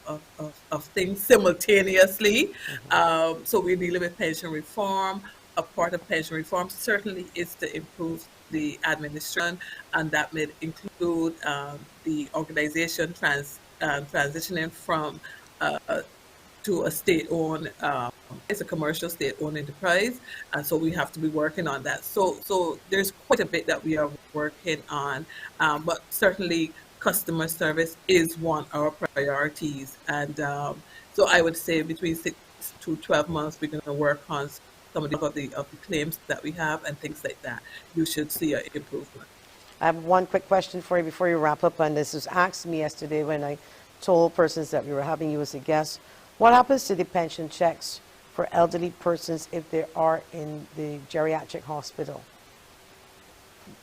things simultaneously. So we're dealing with pension reform. A part of pension reform certainly is to improve the administration, and that may include the organization transitioning from to a state-owned, it's a commercial state-owned enterprise, and so we have to be working on that. So there's quite a bit that we are working on, but certainly customer service is one of our priorities, and so I would say between 6 to 12 months we're going to work on some of the claims that we have and things like that. You should see an improvement. I have one quick question for you before you wrap up, and this was asked me yesterday when I told persons that we were having you as a guest. What happens to the pension checks for elderly persons if they are in the geriatric hospital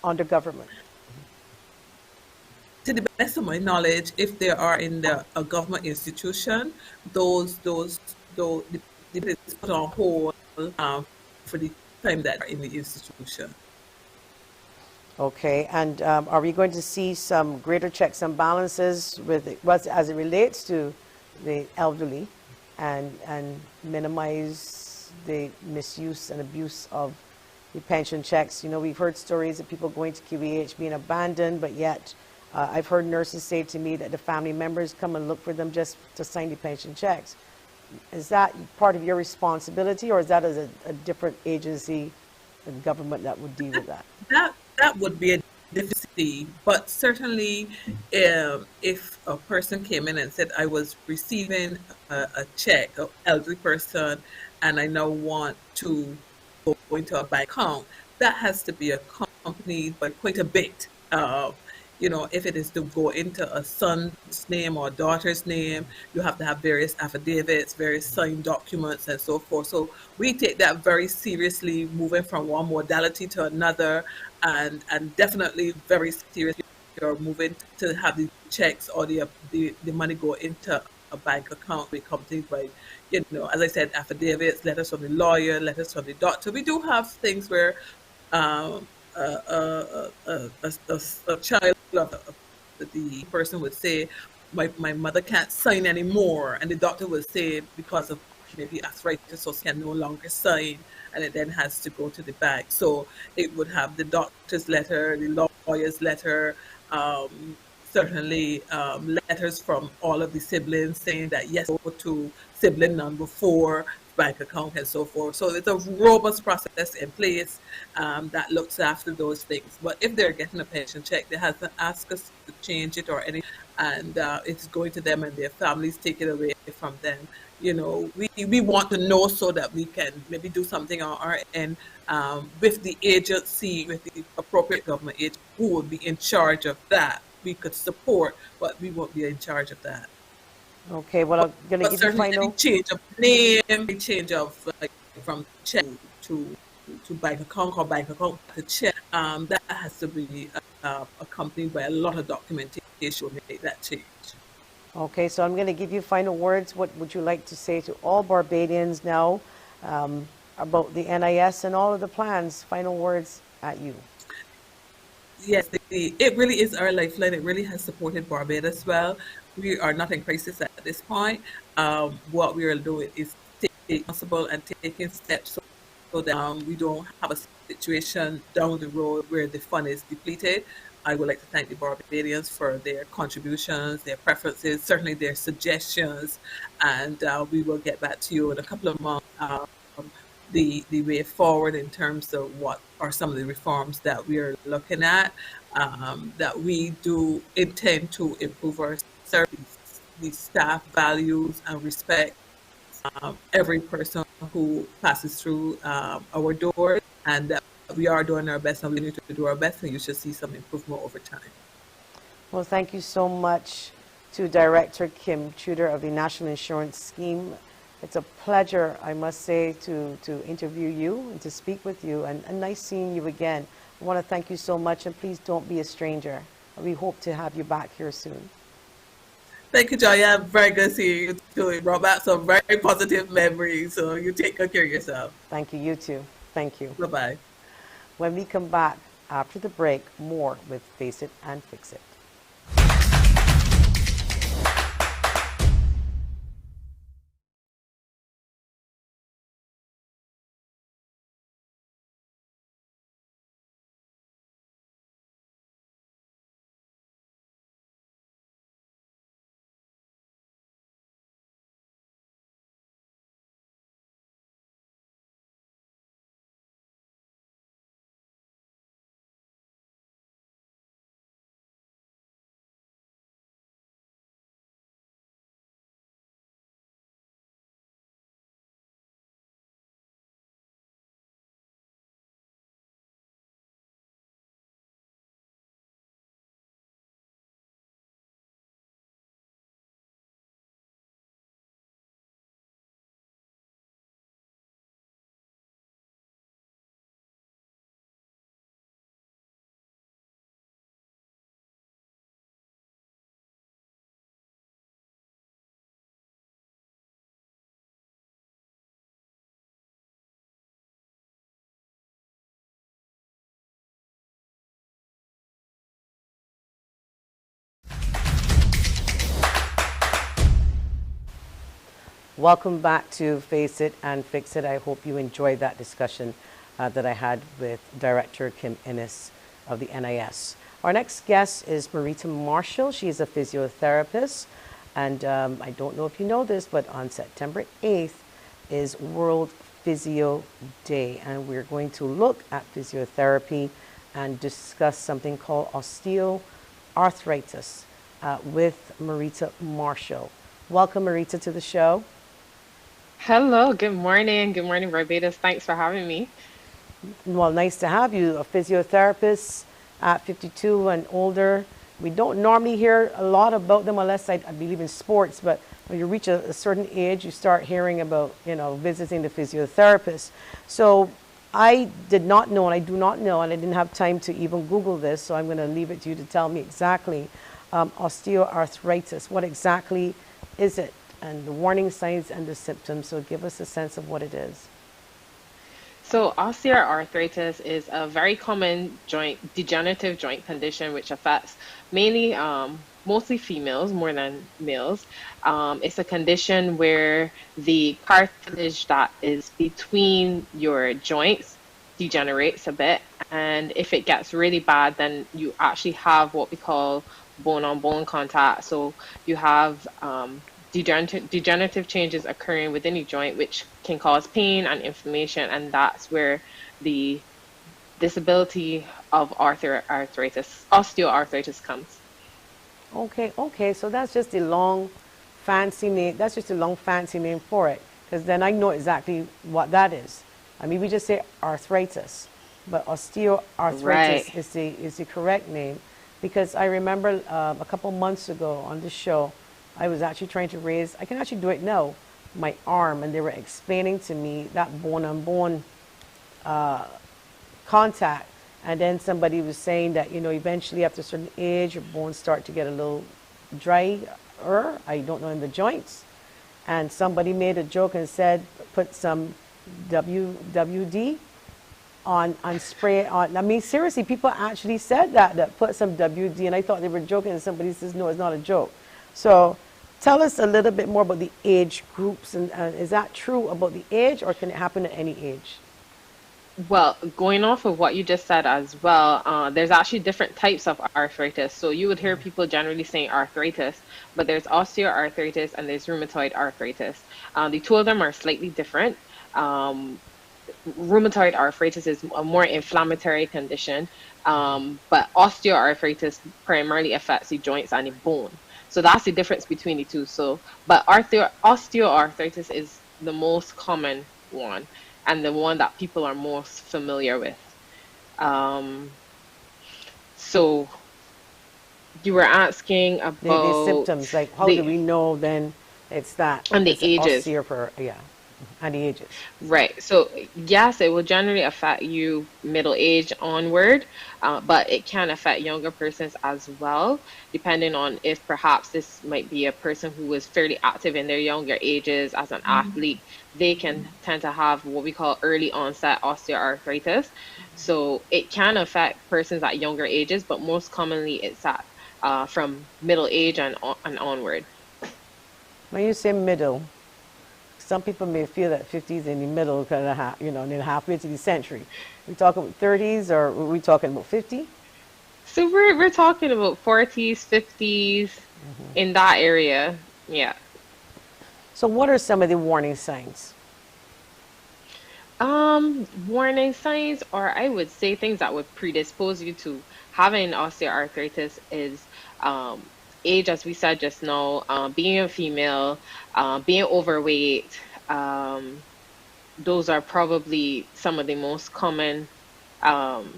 under government? To the best of my knowledge, if they are in a government institution, those the bill is put on hold for the time that are in the institution. Okay, and are we going to see some greater checks and balances with as it relates to the elderly and minimize the misuse and abuse of the pension checks. You know, we've heard stories of people going to QEH being abandoned, but yet I've heard nurses say to me that the family members come and look for them just to sign the pension checks. Is that part of your responsibility, or is that as a different agency, the government, that would deal with that? That would be a difficulty, but certainly, if a person came in and said, "I was receiving a check, an elderly person, and I now want to go into a bank account," that has to be accompanied by quite a bit. If it is to go into a son's name or a daughter's name, you have to have various affidavits, various signed documents, and so forth. So we take that very seriously, moving from one modality to another, and definitely very seriously. You're moving to have the checks or the money go into a bank account, be accompanied by, as I said, affidavits, letters from the lawyer, letters from the doctor. We do have things where um, a child of the person would say, my mother can't sign anymore. And the doctor would say, because of maybe arthritis, or can no longer sign. And it then has to go to the bank. So it would have the doctor's letter, the lawyer's letter, certainly letters from all of the siblings saying that yes, go to sibling number 4 bank account, and so forth. So there's a robust process in place that looks after those things. But if they're getting a pension check, they hasn't asked us to change it or any, and it's going to them and their families take it away from them. We want to know so that we can maybe do something on our end with the agency, with the appropriate government agency who would be in charge of that. We could support, but we won't be in charge of that. Okay, well, I'm going to But give you certainly any final. change of name, any change of like from check to bank account, or bank account to check, that has to be accompanied by a lot of documentation to make that change. Okay, so I'm going to give you final words. What would you like to say to all Barbadians now about the NIS and all of the plans? Final words at you. Yes, it really is our lifeline. It really has supported Barbados well. We are not in crisis at this point. What we are doing is taking responsible and taking steps so that we don't have a situation down the road where the fund is depleted. I would like to thank the Barbadians for their contributions, their preferences, certainly their suggestions, and we will get back to you in a couple of months. The way forward in terms of what are some of the reforms that we are looking at, that we do intend to improve our service, the staff values and respect every person who passes through our doors, and that we are doing our best and we need to do our best, and you should see some improvement over time. Well, thank you so much to Director Kim Tudor of the National Insurance Scheme. It's a pleasure, I must say, to interview you and to speak with you, and nice seeing you again. I want to thank you so much, and please don't be a stranger. We hope to have you back here soon. Thank you, Joya. Very good seeing you too. It brought back some very positive memories. So you take good care of yourself. Thank you, you too. Thank you. Bye bye. When we come back after the break, more with Face It and Fix It. welcome back to Face It and Fix It. I hope you enjoyed that discussion that I had with Director Kim Innes of the NIS. Our next guest is Marita Marshall. She is a physiotherapist. And I don't know if you know this, but on September 8th is World Physio Day. And we're going to look at physiotherapy and discuss something called osteoarthritis with Marita Marshall. Welcome, Marita, to the show. Hello, good morning. Good morning, Barbados. Thanks for having me. Well, nice to have you. A physiotherapist at 52 and older. We don't normally hear a lot about them unless I believe in sports, but when you reach a certain age, you start hearing about, visiting the physiotherapist. So I did not know, and I do not know, and I didn't have time to even Google this, so I'm going to leave it to you to tell me exactly osteoarthritis. What exactly is it? And the warning signs and the symptoms. So give us a sense of what it is. So, osteoarthritis is a very common degenerative joint condition which affects mainly, mostly females more than males. It's a condition where the cartilage that is between your joints degenerates a bit. And if it gets really bad, then you actually have what we call bone on bone contact. So, you have degenerative changes occurring within your joint, which can cause pain and inflammation, and that's where the disability of osteoarthritis comes. Okay. So that's just a long, fancy name. That's just a long, fancy name for it. Because then I know exactly what that is. I mean, we just say arthritis, but osteoarthritis Right. is the correct name. Because I remember a couple months ago on the show, I was actually trying to raise, I can actually do it now, my arm, and they were explaining to me that bone on bone contact. And then somebody was saying that, eventually after a certain age, your bones start to get a little drier, I don't know, in the joints. And somebody made a joke and said, put some WD on spray on. I mean, seriously, people actually said that put some WD, and I thought they were joking, and somebody says, no, it's not a joke. So tell us a little bit more about the age groups, and is that true about the age, or can it happen at any age? Well, going off of what you just said as well, there's actually different types of arthritis. So you would hear people generally saying arthritis, but there's osteoarthritis and there's rheumatoid arthritis. The two of them are slightly different. Um, Rheumatoid arthritis is a more inflammatory condition, but osteoarthritis primarily affects the joints and the bone. So that's the difference between the two. So, but osteoarthritis is the most common one and the one that people are most familiar with. Um, so you were asking The about symptoms, like how do the we know then it's that, and the it's ages. osteoporosis, yeah, and the ages. Right. So, yes, it will generally affect you middle age onward, but it can affect younger persons as well, depending on if perhaps this might be a person who was fairly active in their younger ages as an athlete. They can tend to have what we call early onset osteoarthritis. So, it can affect persons at younger ages, but most commonly it's at from middle age and onward. When you say middle, some people may feel that 50 is in the middle, kind of, near halfway to the century. We talking about 30s, or are we talking about 50? So we're talking about 40s, 50s in that area. Yeah. So what are some of the warning signs? Warning signs, or I would say things that would predispose you to having osteoarthritis is age, as we said just now, being a female, being overweight. Those are probably some of the most common um,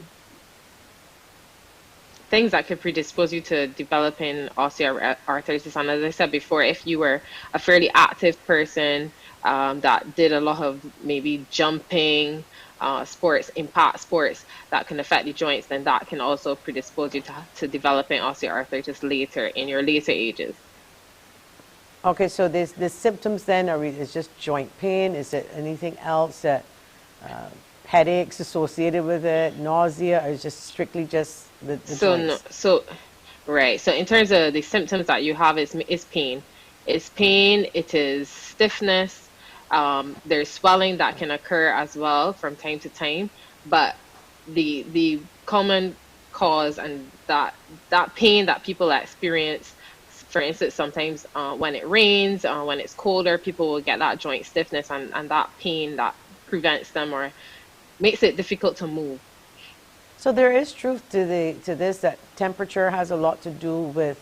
things that could predispose you to developing osteoarthritis. And as I said before, if you were a fairly active person that did a lot of maybe jumping, sports, impact sports that can affect the joints, then that can also predispose you to developing osteoarthritis later in your later ages. Okay, so the symptoms then is just joint pain. Is it anything else that headaches associated with it, nausea, or is just strictly just the So no, joints? so right. So in terms of the symptoms that you have is pain. It's pain, it is stiffness, there's swelling that can occur as well from time to time, but the common cause and that pain that people experience, for instance, sometimes when it rains, when it's colder, people will get that joint stiffness and that pain that prevents them or makes it difficult to move. So there is truth to this, that temperature has a lot to do with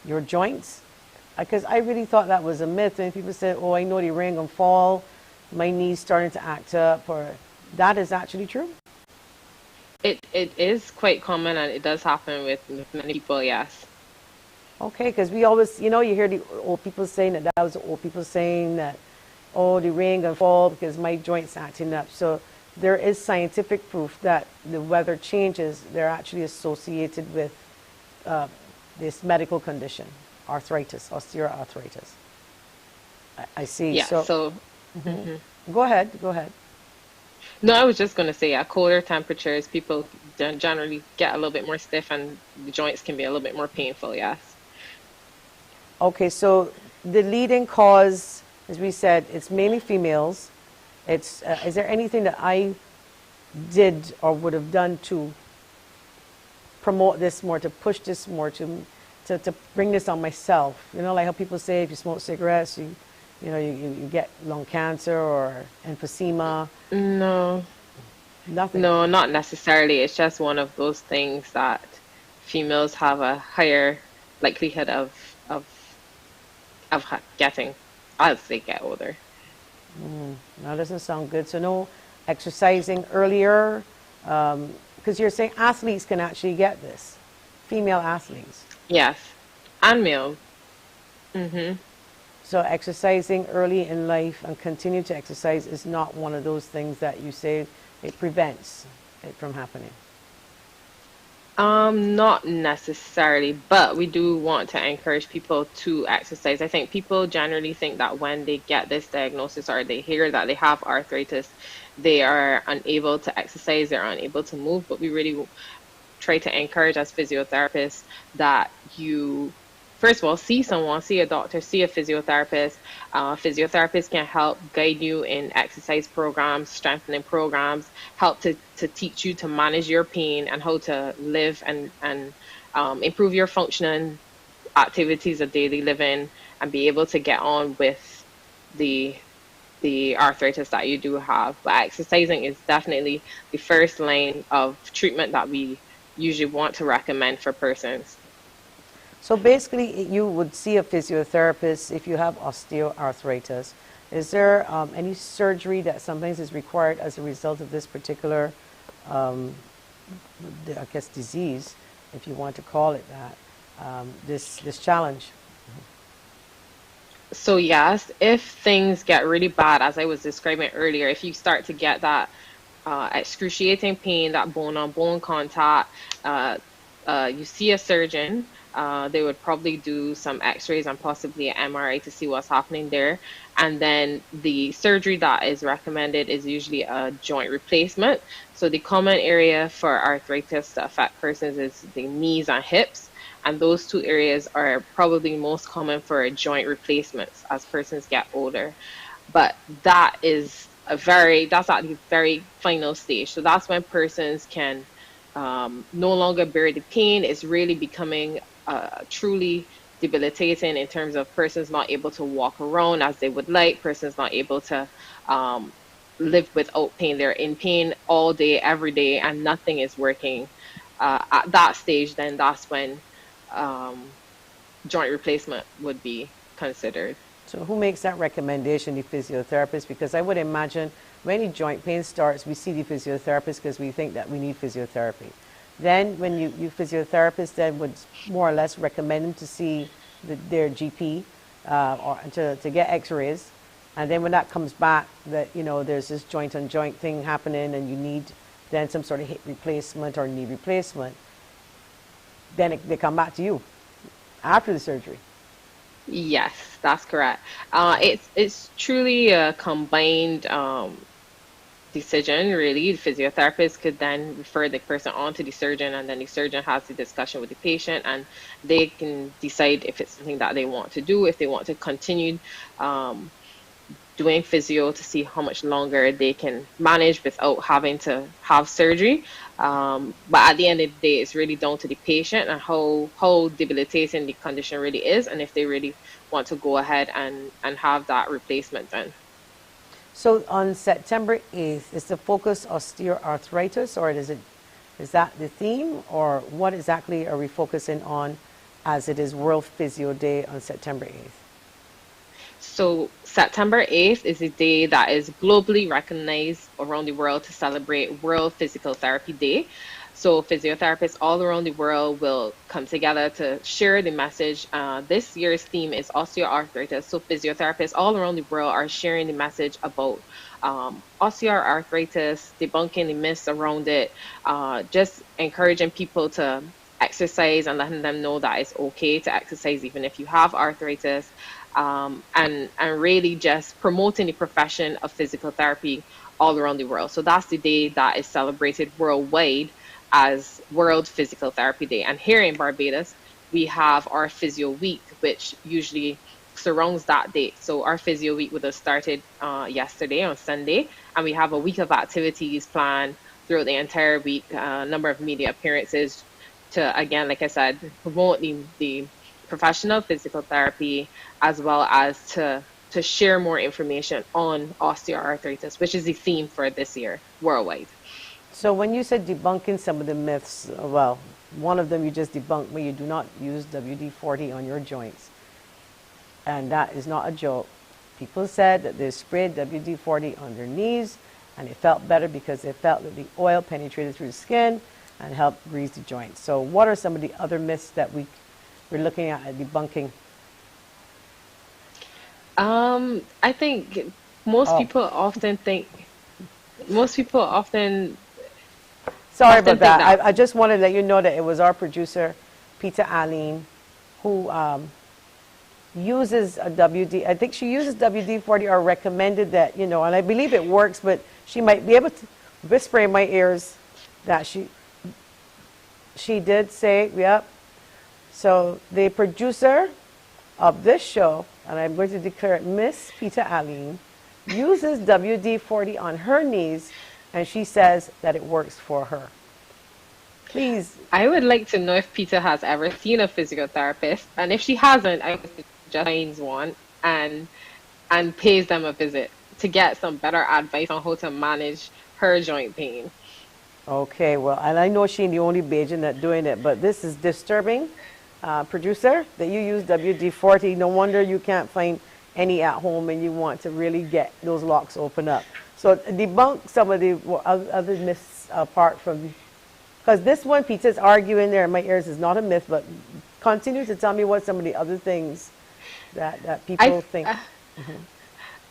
your joints, because I really thought that was a myth when people said, "Oh, I know the rain gonna fall, my knees starting to act up," or that is actually true. It is quite common and it does happen with many people, yes. Okay, because we always, you hear the old people saying that was the old people saying that, "Oh, the rain gonna fall because my joints acting up." So there is scientific proof that the weather changes, they're actually associated with uh, this medical condition, arthritis, osteoarthritis. I see. Yeah, So so mhm. go ahead, go ahead. No, I was just going to say at colder temperatures, people generally get a little bit more stiff and the joints can be a little bit more painful, yes. Okay, so the leading cause, as we said, it's mainly females. Is there anything that I did or would have done to promote this more, to push this more, to bring this on myself? Like how people say if you smoke cigarettes, you get lung cancer or emphysema. No, Nothing. no, not necessarily. It's just one of those things that females have a higher likelihood of getting as they get older. No, doesn't sound good. So no exercising earlier, because you're saying athletes can actually get this, female athletes. Yes, and male. Hmm. So exercising early in life and continue to exercise is not one of those things that you say it prevents it from happening. Not necessarily, but we do want to encourage people to exercise. I think people generally think that when they get this diagnosis or they hear that they have arthritis, they are unable to exercise, they're unable to move, but we really try to encourage as physiotherapists that you first of all see someone, see a doctor, see a physiotherapist. Physiotherapists can help guide you in exercise programs, strengthening programs, help to teach you to manage your pain and how to live and improve your functioning activities of daily living and be able to get on with the the arthritis that you do have. But exercising is definitely the first line of treatment that we usually want to recommend for persons. So basically, you would see a physiotherapist if you have osteoarthritis. Is there any surgery that sometimes is required as a result of this particular, um, I guess, disease, if you want to call it that, this challenge? So yes, if things get really bad, as I was describing earlier, if you start to get that excruciating pain, that bone-on-bone contact, uh, you see a surgeon. They would probably do some X-rays and possibly an MRI to see what's happening there. And then the surgery that is recommended is usually a joint replacement. So the common area for arthritis to affect persons is the knees and hips. And those two areas are probably most common for joint replacements as persons get older. But that's at the very final stage. So that's when persons can no longer bear the pain. It's really becoming truly debilitating in terms of persons not able to walk around as they would like, persons not able to um, live without pain. They're in pain all day, every day, and nothing is working. At that stage, then that's when um, joint replacement would be considered. So who makes that recommendation? The physiotherapist? Because I would imagine when the joint pain starts, we see the physiotherapist because we think that we need physiotherapy. Then when you physiotherapist then would more or less recommend them to see their GP or to get x-rays. And then when that comes back that, there's this joint on joint thing happening and you need then some sort of hip replacement or knee replacement, then they come back to you after the surgery. Yes, that's correct. It's truly a combined decision, really. The physiotherapist could then refer the person on to the surgeon, and then the surgeon has the discussion with the patient, and they can decide if it's something that they want to do, if they want to continue um, doing physio to see how much longer they can manage without having to have surgery. But at the end of the day, it's really down to the patient and how debilitating the condition really is, and if they really want to go ahead and have that replacement done. So on September 8th, is the focus osteoarthritis, or is that the theme, or what exactly are we focusing on as it is World Physio Day on September 8th? So September 8th is a day that is globally recognized around the world to celebrate World Physical Therapy Day. So physiotherapists all around the world will come together to share the message. This year's theme is osteoarthritis. So physiotherapists all around the world are sharing the message about osteoarthritis, debunking the myths around it, just encouraging people to exercise and letting them know that it's okay to exercise even if you have arthritis, and really just promoting the profession of physical therapy all around the world. So that's the day that is celebrated worldwide as World Physical Therapy Day. And here in Barbados, we have our Physio Week, which usually surrounds that date. So our Physio Week would have started yesterday on Sunday, and we have a week of activities planned throughout the entire week, a number of media appearances to, again, like I said, promote the professional physical therapy, as well as to share more information on osteoarthritis, which is the theme for this year worldwide. So when you said debunking some of the myths, well, one of them you just debunked, where you do not use WD-40 on your joints. And that is not a joke. People said that they sprayed WD-40 on their knees and it felt better because they felt that the oil penetrated through the skin and helped grease the joints. So what are some of the other myths that we're looking at debunking? I think most Oh, people often think most people sorry often about think that. that. I just wanted to let you know that it was our producer, Peter Aline, who uses a WD. I think she uses WD-40 or recommended that, and I believe it works, but she might be able to whisper in my ears that she did say, yep. So the producer of this show, and I'm going to declare it, Miss Peter Aline, uses WD-40 on her knees, and she says that it works for her. Please. I would like to know if Peter has ever seen a physiotherapist, and if she hasn't, I would suggest finds one and pays them a visit to get some better advice on how to manage her joint pain. Okay, well, and I know she ain't the only Bajan that doing it, but this is disturbing, producer, that you use WD-40. No wonder you can't find any at home and you want to really get those locks open up. So debunk some of the other myths apart from, because this one, Peter's arguing there in my ears, is not a myth, but continue to tell me what some of the other things that people I think.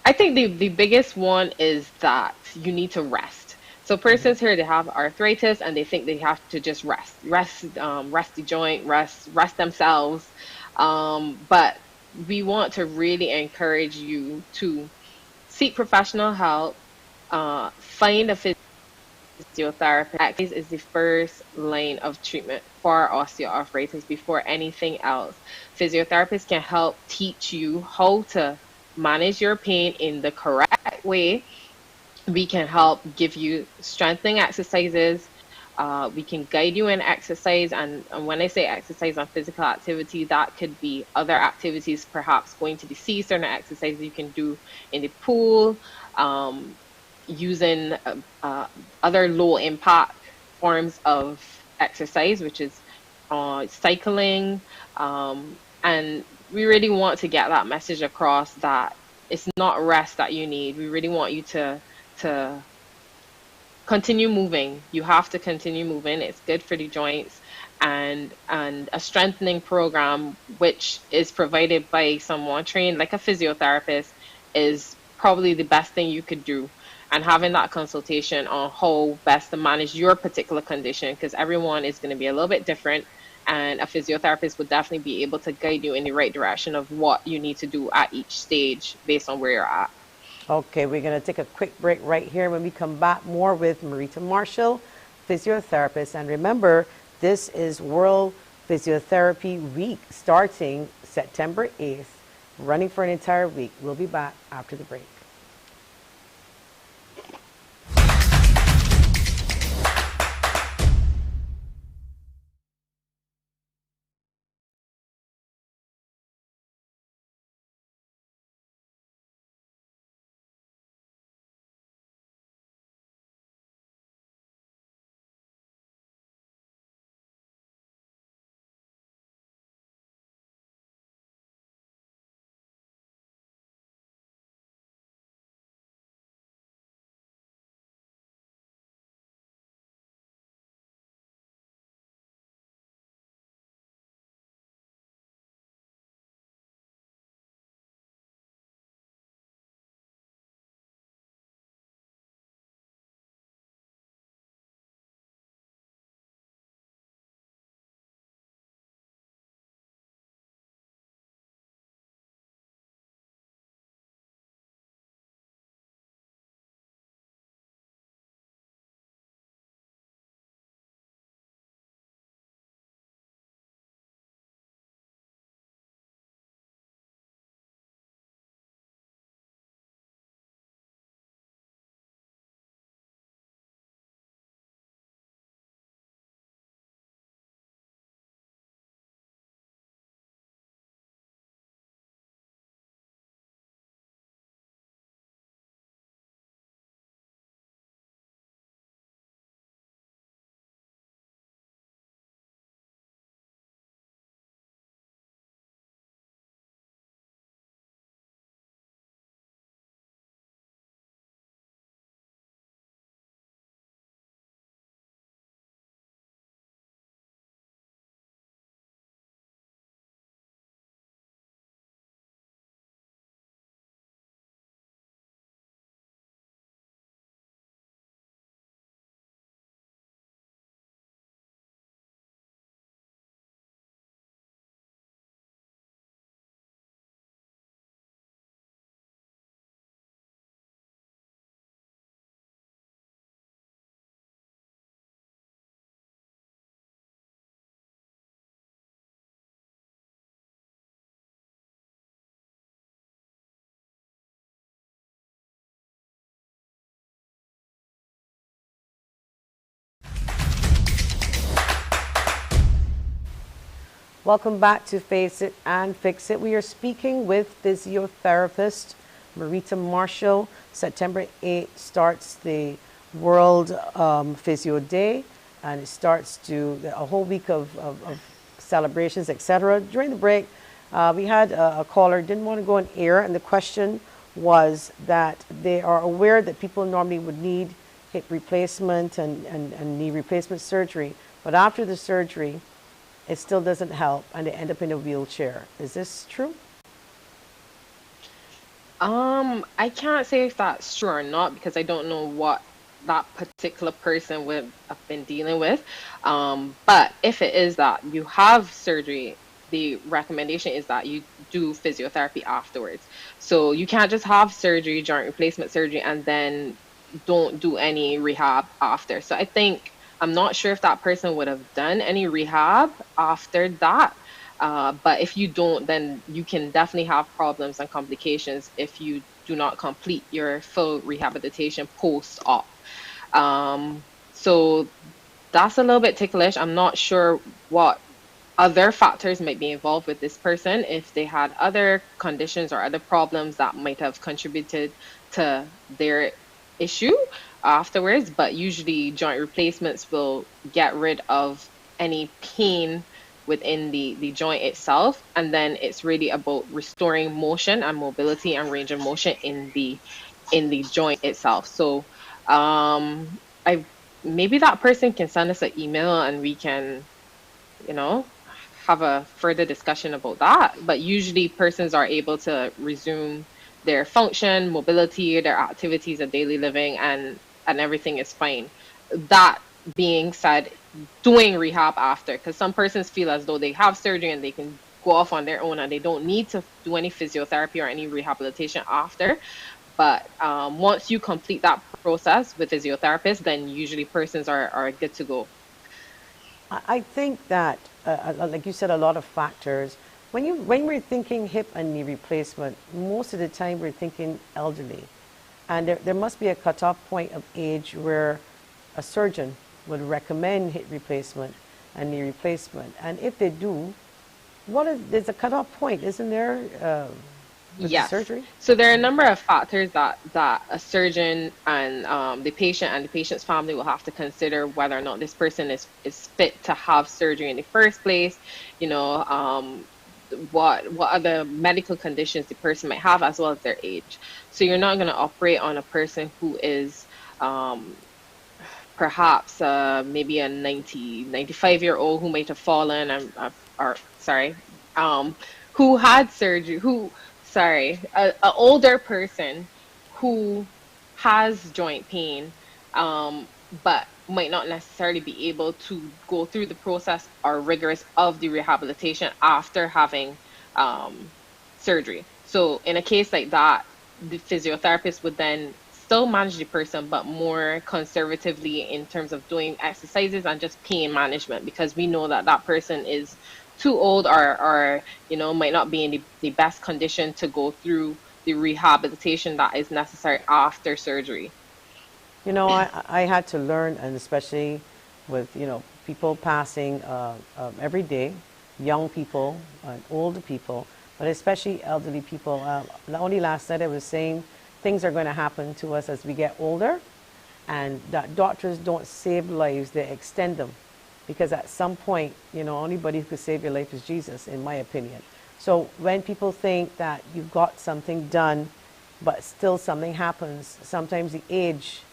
I think the biggest one is that you need to rest. So persons here, they have arthritis and they think they have to just rest the joint, rest themselves. But we want to really encourage you to seek professional help, find a physiotherapist. Exercise is the first line of treatment for osteoarthritis before anything else. Physiotherapists can help teach you how to manage your pain in the correct way. We can help give you strengthening exercises. We can guide you in exercise. And when I say exercise on physical activity, that could be other activities, perhaps going to the sea, certain exercises you can do in the pool, using other low impact forms of exercise, which is cycling. And we really want to get that message across that it's not rest that you need. We really want you to continue moving. You have to continue moving. It's good for the joints, and a strengthening program which is provided by someone trained like a physiotherapist is probably the best thing you could do. And having that consultation on how best to manage your particular condition, because everyone is going to be a little bit different, and a physiotherapist would definitely be able to guide you in the right direction of what you need to do at each stage based on where you're at. Okay, we're going to take a quick break right here. When we come back, more with Marita Marshall, physiotherapist. And remember, this is World Physiotherapy Week starting September 8th, running for an entire week. We'll be back after the break. Welcome back to Face It and Fix It. We are speaking with physiotherapist Marita Marshall. September 8th starts the World Physio Day, and it starts to a whole week of celebrations, etc. During the break, we had a caller didn't want to go on air, and the question was that they are aware that people normally would need hip replacement and knee replacement surgery, but after the surgery, it still doesn't help and they end up in a wheelchair. Is this true? I can't say if that's true or not because I don't know what that particular person would have been dealing with. But if it is that you have surgery, the recommendation is that you do physiotherapy afterwards. So you can't just have surgery, joint replacement surgery, and then don't do any rehab after. So I think I'm not sure if that person would have done any rehab after that. But if you don't, then you can definitely have problems and complications if you do not complete your full rehabilitation post-op. So that's a little bit ticklish. I'm not sure what other factors might be involved with this person, if they had other conditions or other problems that might have contributed to their issue afterwards. But usually joint replacements will get rid of any pain within the joint itself, and then it's really about restoring motion and mobility and range of motion in the joint itself. So I maybe that person can send us an email and we can, you know, have a further discussion about that. But usually persons are able to resume their function, mobility, their activities of daily living, and everything is fine. That being said, doing rehab after, because some persons feel as though they have surgery and they can go off on their own and they don't need to do any physiotherapy or any rehabilitation after. But once you complete that process with physiotherapist, then usually persons are good to go. I think that, like you said, a lot of factors. When we're thinking hip and knee replacement, most of the time we're thinking elderly, and there must be a cutoff point of age where a surgeon would recommend hip replacement and knee replacement. And if they do, there's a cutoff point, isn't there, with the Yes. surgery? So there are a number of factors that a surgeon and the patient and the patient's family will have to consider whether or not this person is fit to have surgery in the first place. You know, what other medical conditions the person might have, as well as their age. So you're not going to operate on a person who is um, perhaps maybe a 95 year old who might have fallen or sorry, um, who had surgery, who, sorry, a older person who has joint pain, but might not necessarily be able to go through the process or rigorous of the rehabilitation after having um, surgery. So in a case like that, the physiotherapist would then still manage the person, but more conservatively in terms of doing exercises and just pain management, because we know that that person is too old or might not be in the best condition to go through the rehabilitation that is necessary after surgery. I had to learn, and especially with, people passing every day, young people and older people, but especially elderly people. Not only last night I was saying things are going to happen to us as we get older, and that doctors don't save lives, they extend them. Because at some point, anybody who could save your life is Jesus, in my opinion. So when people think that you've got something done, but still something happens, sometimes the age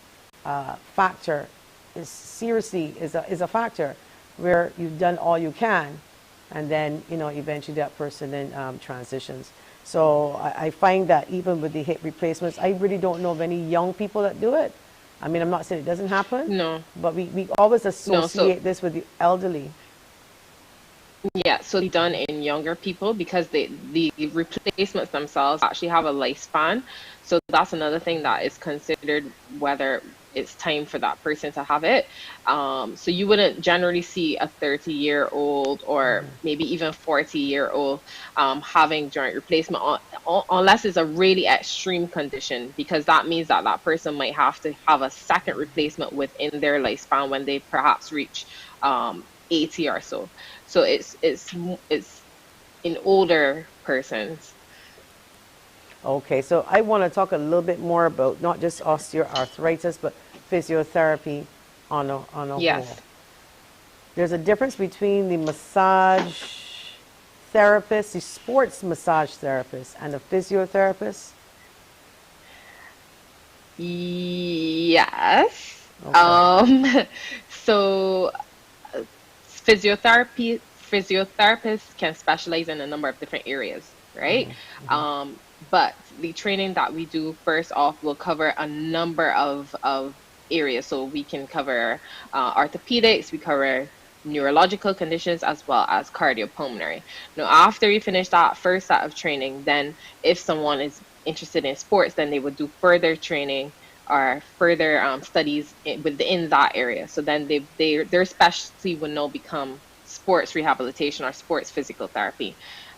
factor is a factor where you've done all you can, and then eventually that person then transitions. So I find that even with the hip replacements, I really don't know of any young people that do it. I mean, I'm not saying it doesn't happen, No, but we always no. So associate this with the elderly. yeah, so done in younger people because the replacements themselves actually have a lifespan. So that's another thing that is considered whether it's time for that person to have it. So you wouldn't generally see a 30-year-old or maybe even 40-year-old having joint replacement unless it's a really extreme condition, because that means that that person might have to have a second replacement within their lifespan when they perhaps reach 80 or so. So it's in older persons. Okay, so I want to talk a little bit more about not just osteoarthritis, but physiotherapy on a whole. Yes. There's a difference between the massage therapist, the sports massage therapist, and a physiotherapist. Yes. Okay. So physiotherapists can specialize in a number of different areas, right? But the training that we do first off will cover a number of areas. So we can cover orthopedics, we cover neurological conditions, as well as cardiopulmonary. Now, after you finish that first set of training, then if someone is interested in sports, then they would do further training or further studies within that area. So then their specialty would now become sports rehabilitation or sports physical therapy.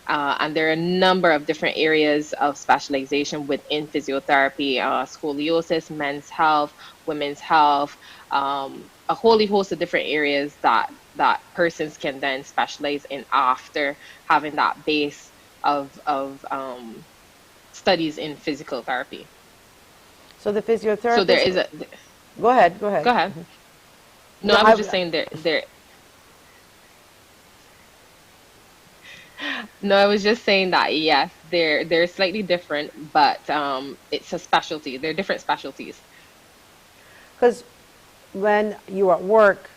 And there are a number of different areas of specialization within physiotherapy: scoliosis, men's health, women's health, a wholly host of different areas that persons can then specialize in after having that base of studies in physical therapy. So the So there physiotherapist, is a go ahead, go ahead. go ahead. No, No, I was just saying there no, I was just saying that yes, they're slightly different, but it's a specialty. They're different specialties. because when you're at work,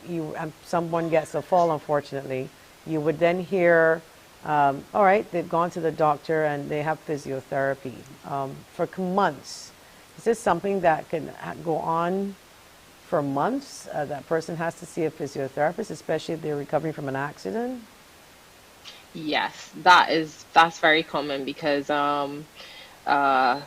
someone gets a fall, unfortunately, you would then hear, all right, they've gone to the doctor and they have physiotherapy for months. Is this something that can go on for months? That person has to see a physiotherapist, especially if they're recovering from an accident? Yes, that's very common because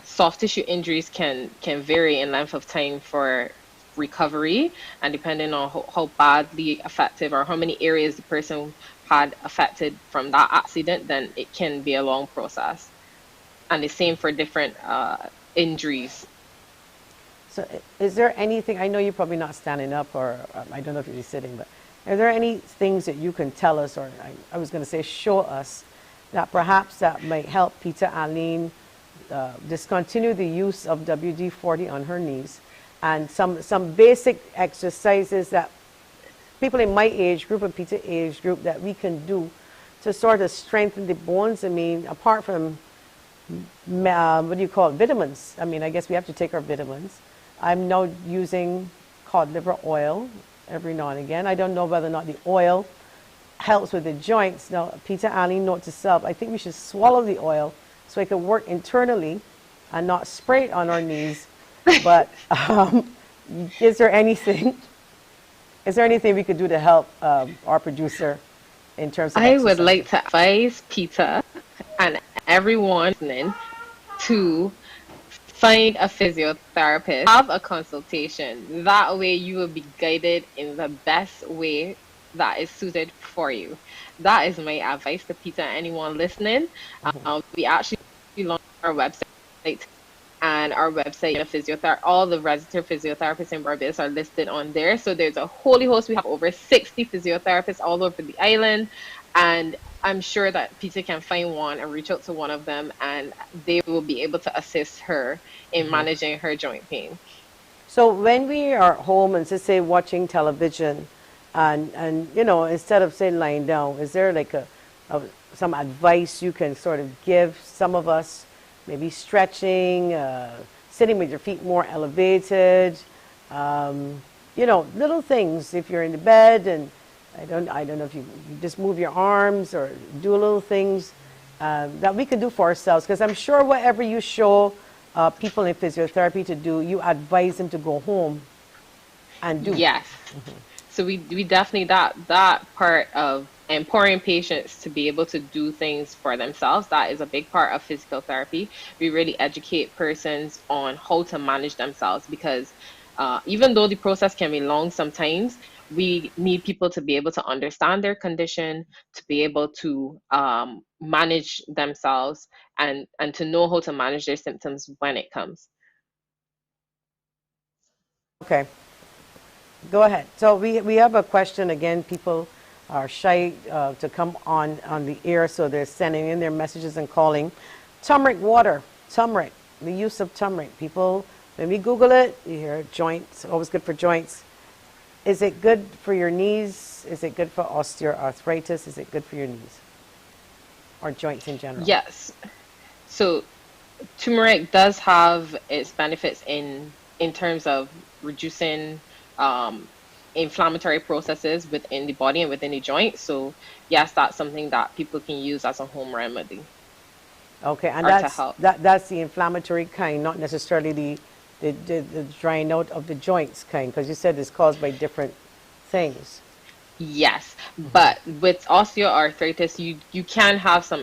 soft tissue injuries can vary in length of time for recovery, and depending on how badly affected or how many areas the person had affected from that accident, then it can be a long process. And the same for different injuries. So, is there anything? I know you're probably not standing up, or I don't know if you're just sitting, but are there any things that you can tell us, or I was going to say show us, that perhaps that might help Peter Aline discontinue the use of WD-40 on her knees, and some basic exercises that people in my age group and Peter age group that we can do to sort of strengthen the bones? I mean, apart from what do you call it, vitamins. I mean, I guess we have to take our vitamins. I'm now using cod liver oil every now and again. I don't know whether or not the oil helps with the joints. Now, Peter Aline, note to self, I think we should swallow the oil so it can work internally and not spray it on our knees. But is there anything we could do to help our producer in terms of I would exercise? like to advise Peter and everyone listening to find a physiotherapist, have a consultation. That way, you will be guided in the best way that is suited for you. That is my advice to Peter and anyone listening. We actually launched our website, and our website, all the registered physiotherapists in Barbados are listed on there. So there's a holy host. We have over 60 physiotherapists all over the island, and I'm sure that Peter can find one and reach out to one of them, and they will be able to assist her in managing her joint pain. So when we are home and just say watching television, and you know, instead of say lying down, is there like some advice you can sort of give some of us? Maybe stretching, sitting with your feet more elevated, you know, little things. If you're in the bed and I don't know if you just move your arms or do little things that we can do for ourselves. Because I'm sure whatever you show people in physiotherapy to do, you advise them to go home and do. Yes. So we definitely, that part of empowering patients to be able to do things for themselves, that is a big part of physical therapy. We really educate persons on how to manage themselves, because even though the process can be long sometimes, we need people to be able to understand their condition, to be able to manage themselves, and to know how to manage their symptoms when it comes. Okay. Go ahead. So we have a question again. People are shy to come on the air, so they're sending in their messages and calling. Turmeric water, turmeric, the use of turmeric. People, when we Google it, you hear joints, always good for joints. Is it good for your knees? Is it good for osteoarthritis? Is it good for your knees or joints in general? Yes. So turmeric does have its benefits in terms of reducing inflammatory processes within the body and within the joint. So yes, that's something that people can use as a home remedy. Okay, and Or that's the inflammatory kind, not necessarily the drying out of the joints kind, because you said it's caused by different things. Yes, but with osteoarthritis, you can have some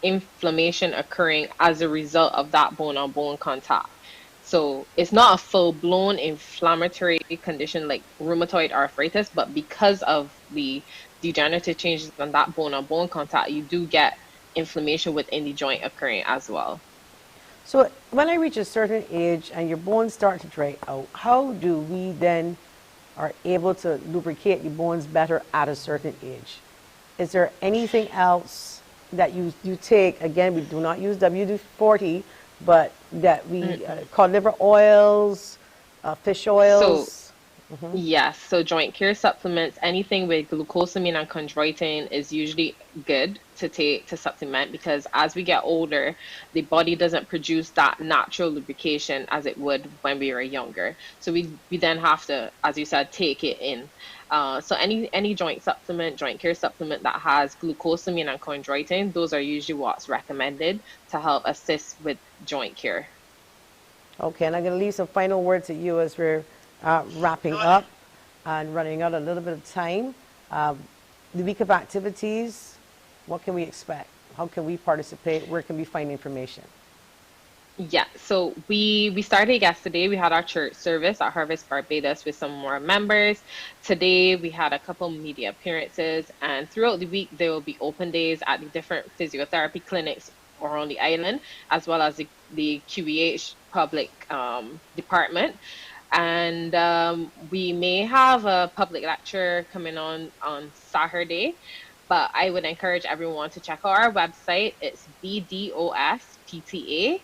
inflammation occurring as a result of that bone-on-bone contact. So it's not a full-blown inflammatory condition like rheumatoid arthritis, but because of the degenerative changes on that bone-on-bone contact, you do get inflammation within the joint occurring as well. So when I reach a certain age and your bones start to dry out, how do we then are able to lubricate the bones better at a certain age? Is there anything else that you take? Again, we do not use WD-40, but that we call liver oils, fish oils. Yes, so joint care supplements, anything with glucosamine and chondroitin is usually good to take to supplement, because as we get older, the body doesn't produce that natural lubrication as it would when we were younger. So we then have to, as you said, take it in. So any joint care supplement that has glucosamine and chondroitin, those are usually what's recommended to help assist with joint care. Okay, and I'm going to leave some final words at you as we're wrapping up and running out a little bit of time. The week of activities, what can we expect? How can we participate? Where can we find information? Yeah, so we started yesterday. We had our church service at Harvest Barbados with some more members. Today we had a couple media appearances, and throughout the week there will be open days at the different physiotherapy clinics around the island, as well as the QEH public department. And we may have a public lecture coming on Saturday, but I would encourage everyone to check out our website. It's bdospta.com,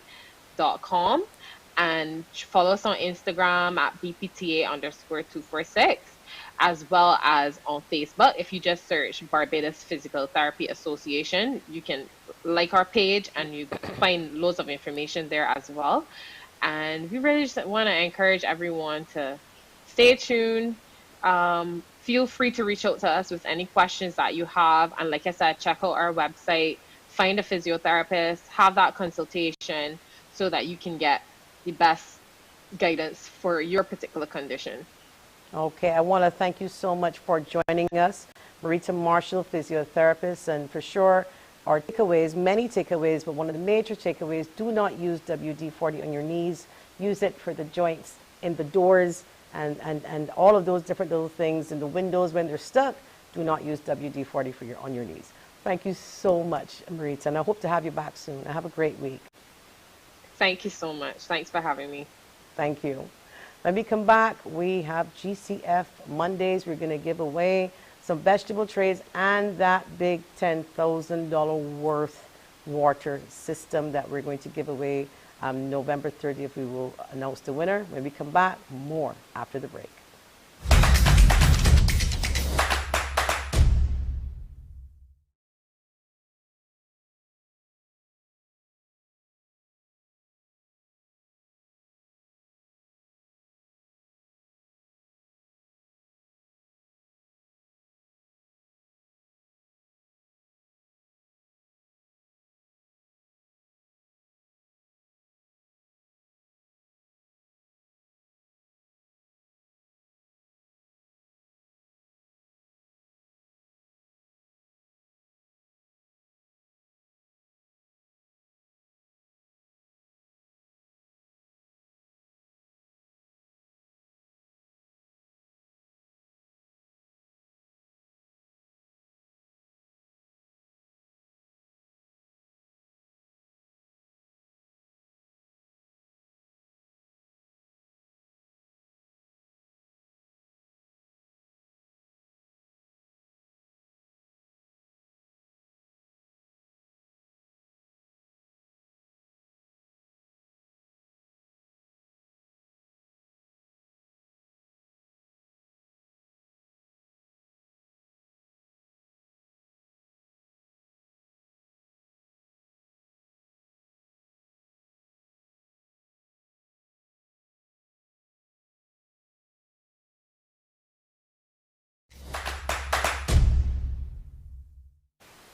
and follow us on Instagram at bpta_246, as well as on Facebook. If you just search Barbados Physical Therapy Association, you can like our page and you find loads of information there as well. And we really just want to encourage everyone to stay tuned. Feel free to reach out to us with any questions that you have. And like I said, check out our website, find a physiotherapist, have that consultation so that you can get the best guidance for your particular condition. Okay, I want to thank you so much for joining us, Marita Marshall, physiotherapist, and for sure our takeaways, many takeaways, but one of the major takeaways, do not use WD-40 on your knees. Use it for the joints in the doors and all of those different little things in the windows when they're stuck. Do not use WD-40 on your knees. Thank you so much, Marita, and I hope to have you back soon. Have a great week. Thank you so much. Thanks for having me. Thank you. When we come back, we have GCF Mondays. We're going to give away some vegetable trays and that big $10,000 worth water system that we're going to give away November 30th. We will announce the winner. When we come back, more after the break.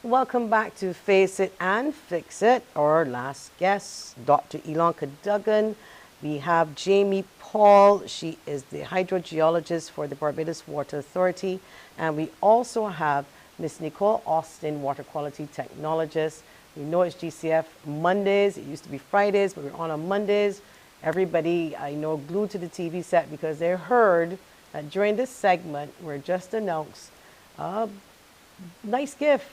Welcome back to Face It and Fix It. Our last guest, Dr. Ilonka Duggan. We have Jamie Paul. She is the hydrogeologist for the Barbados Water Authority. And we also have Miss Nicole Austin, water quality technologist. We know it's GCF Mondays. It used to be Fridays, but we're on Mondays. Everybody, I know, glued to the TV set because they heard that during this segment, we're just announced a nice gift,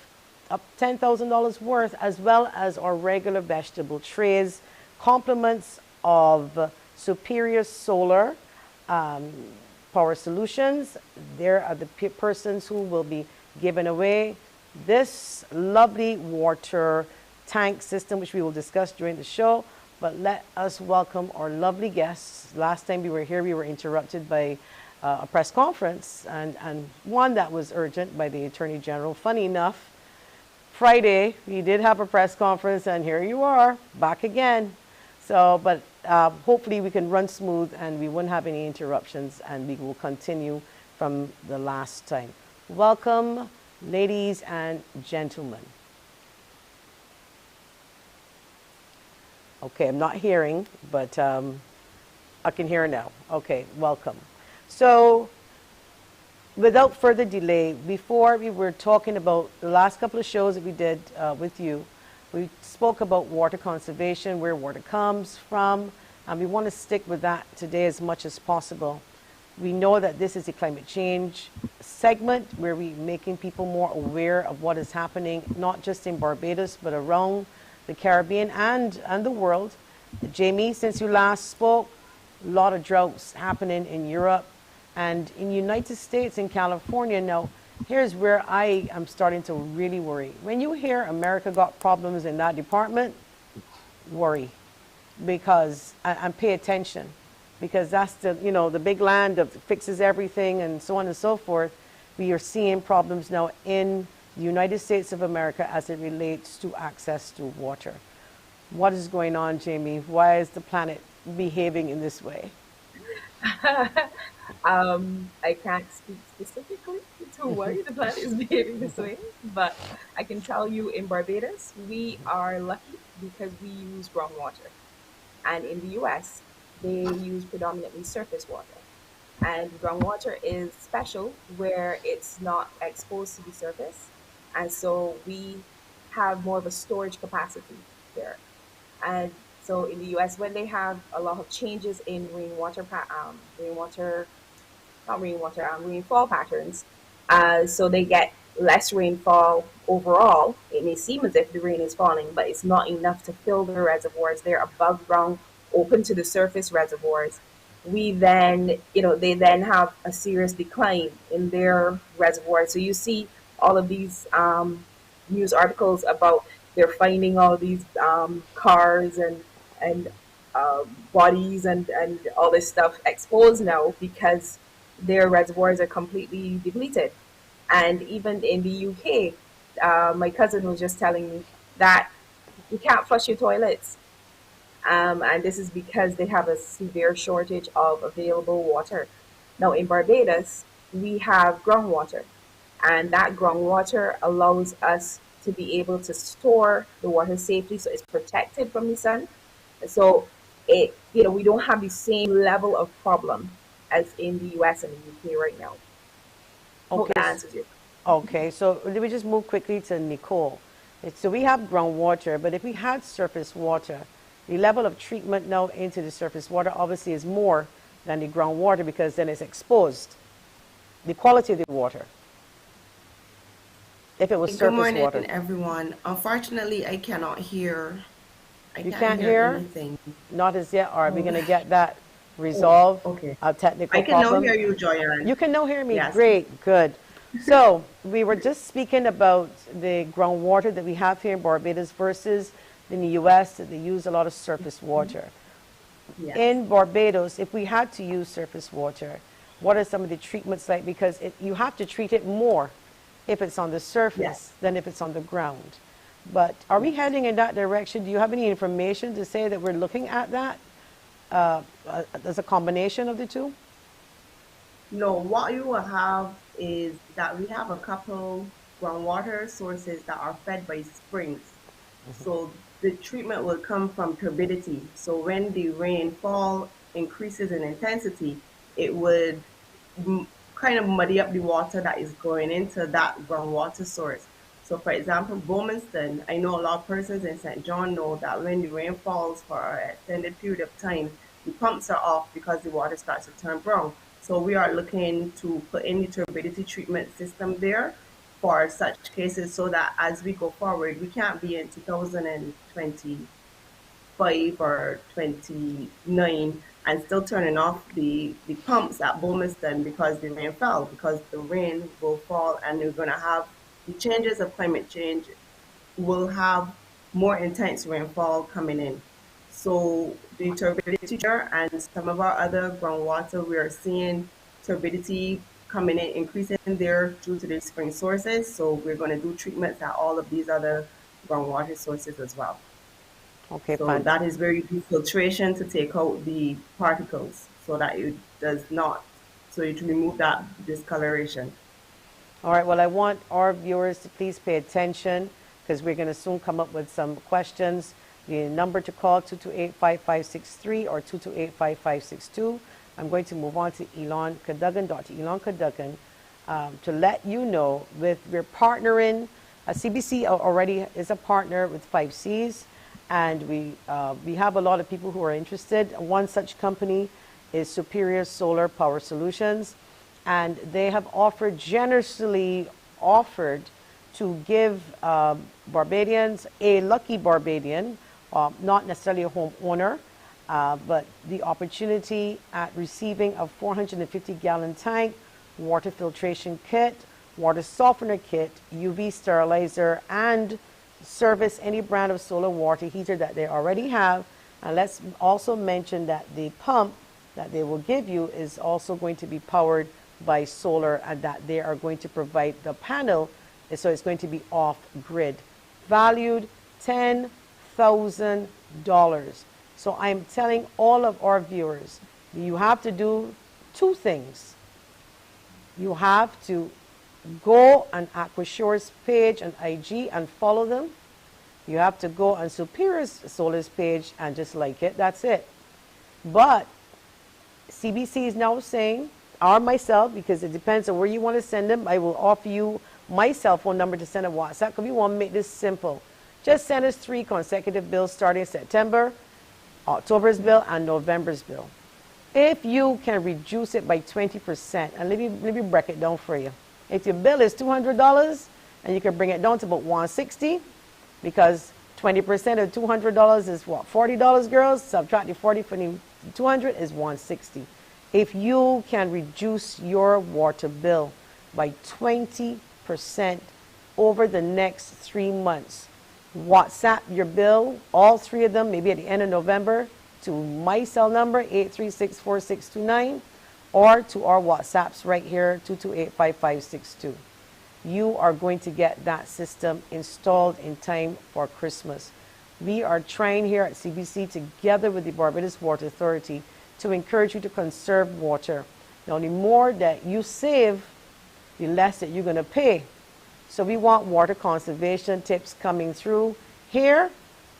up $10,000 worth, as well as our regular vegetable trays, compliments of Superior Solar Power Solutions. There are the persons who will be giving away this lovely water tank system, which we will discuss during the show. But let us welcome our lovely guests. Last time we were here, we were interrupted by a press conference, and one that was urgent by the Attorney General. Funny enough, Friday, we did have a press conference, and here you are, back again. So, but hopefully we can run smooth and we won't have any interruptions, and we will continue from the last time. Welcome, ladies and gentlemen. Okay, I'm not hearing, but I can hear now. Okay, welcome. So, without further delay, before we were talking about the last couple of shows that we did with you, We spoke about water conservation, where water comes from, and we want to stick with that today as much as possible. We know that this is a climate change segment where we're making people more aware of what is happening, not just in Barbados, but around the Caribbean and the world. Jamie, since you last spoke, a lot of droughts happening in Europe and in the United States, in California. Now, here's where I am starting to really worry. When you hear America got problems in that department, worry, because and pay attention, because that's the big land that fixes everything and so on and so forth. We are seeing problems now in the United States of America as it relates to access to water. What is going on, Jamie? Why is the planet behaving in this way? I can't speak specifically to why the planet is behaving this way, but I can tell you in Barbados, we are lucky because we use groundwater. And in the US, they use predominantly surface water. And groundwater is special where it's not exposed to the surface. And so we have more of a storage capacity there. And so in the US, when they have a lot of changes in rainfall patterns, so they get less rainfall overall. It may seem as if the rain is falling, but it's not enough to fill the reservoirs. They're above ground, open to the surface reservoirs. They then have a serious decline in their reservoirs. So you see all of these news articles about they're finding all these cars and bodies and all this stuff exposed now because their reservoirs are completely depleted. And even in the UK, my cousin was just telling me that you can't flush your toilets. And this is because they have a severe shortage of available water. Now, in Barbados, we have groundwater, and that groundwater allows us to be able to store the water safely so it's protected from the sun. So we don't have the same level of problem as in the US and the UK right now. Hope that Okay, answers you. okay. So let me just move quickly to Nicole. So we have groundwater, but if we had surface water, the level of treatment now into the surface water obviously is more than the groundwater because then it's exposed. The quality of the water, if it was Good surface morning, water. everyone. Unfortunately, I cannot hear. I You can't can't hear hear? anything. Not as yet. Are we Oh, going to get that oh, resolved? okay. A technical I can now problem? hear you, Joyanne. You can now hear me. Yes. Great, good. So we were just speaking about the groundwater that we have here in Barbados versus in the US that they use a lot of surface water. Yes. In Barbados, if we had to use surface water, what are some of the treatments like? Because you have to treat it more if it's on the surface Yes. than if it's on the ground. But are we heading in that direction? Do you have any information to say that we're looking at that as a combination of the two? No, what you will have is that we have a couple groundwater sources that are fed by springs. So the treatment will come from turbidity. So when the rainfall increases in intensity, it would kind of muddy up the water that is going into that groundwater source. So for example, Bowmanston, I know a lot of persons in St. John know that when the rain falls for an extended period of time, the pumps are off because the water starts to turn brown. So we are looking to put in the turbidity treatment system there for such cases so that as we go forward, we can't be in 2025 or 29 and still turning off the pumps at Bowmanston because the rain fell, because the rain will fall and we're going to have the changes of climate change will have more intense rainfall coming in. So the turbidity there and some of our other groundwater, we are seeing turbidity coming in, increasing there due to the spring sources. So we're going to do treatments at all of these other groundwater sources as well. Okay, So fine. that is where you do filtration to take out the particles so that it does not, so you to remove that discoloration. All right, well, I want our viewers to please pay attention because we're going to soon come up with some questions. The number to call, 228-5563 or 228-5562. I'm going to move on to Elon Cadogan, Dr. Elon Cadogan, to let you know we're partnering CBC already is a partner with 5Cs, and we have a lot of people who are interested. One such company is Superior Solar Power Solutions, and they have generously offered to give Barbadians, a lucky Barbadian, not necessarily a homeowner, but the opportunity at receiving a 450-gallon tank, water filtration kit, water softener kit, UV sterilizer, and service any brand of solar water heater that they already have. And let's also mention that the pump that they will give you is also going to be powered by solar, and that they are going to provide the panel, so it's going to be off grid, valued $10,000. So I'm telling all of our viewers, you have to do two things. You have to go on Aquashore's page on IG and follow them. You have to go on Superior Solar's page and just like it. That's it. But CBC is now saying, or myself, because it depends on where you want to send them, I will offer you my cell phone number to send a WhatsApp, because we want to make this simple. Just send us 3 consecutive bills starting September, October's bill, and November's bill. If you can reduce it by 20%, and let me break it down for you. If your bill is $200 and you can bring it down to about $160, because 20% of $200 is what, $40, girls? Subtract the 40 from the 200 is $160. If you can reduce your water bill by 20% over the next 3 months, WhatsApp your bill, all 3 of them, maybe at the end of November, to my cell number, 8364629, or to our WhatsApps right here, 2285562. You are going to get that system installed in time for Christmas. We are trying here at CBC, together with the Barbados Water Authority, to encourage you to conserve water. Now, the more that you save, the less that you're going to pay. So we want water conservation tips coming through here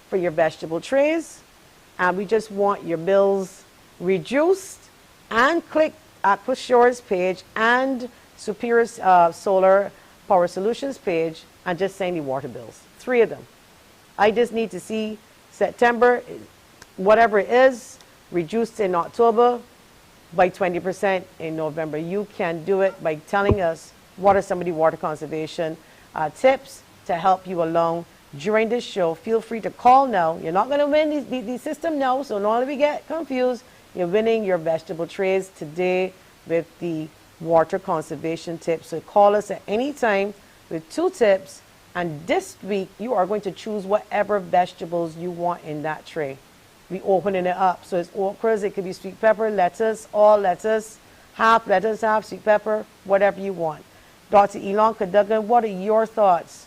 for your vegetable trays, and we just want your bills reduced. And click Aquashore's page and Superior Solar Power Solutions page and just send the water bills. 3 of them. I just need to see September, whatever it is, reduced in October, by 20% in November. You can do it by telling us what are some of the water conservation tips to help you along during this show. Feel free to call now. You're not going to win the system now, so don't let me get confused. You're winning your vegetable trays today with the water conservation tips. So call us at any time with 2 tips, and this week you are going to choose whatever vegetables you want in that tray. We opening it up. So it's okras, it could be sweet pepper, lettuce, all lettuce, half lettuce, half sweet pepper, whatever you want. Dr. Elon Cadogan, what are your thoughts?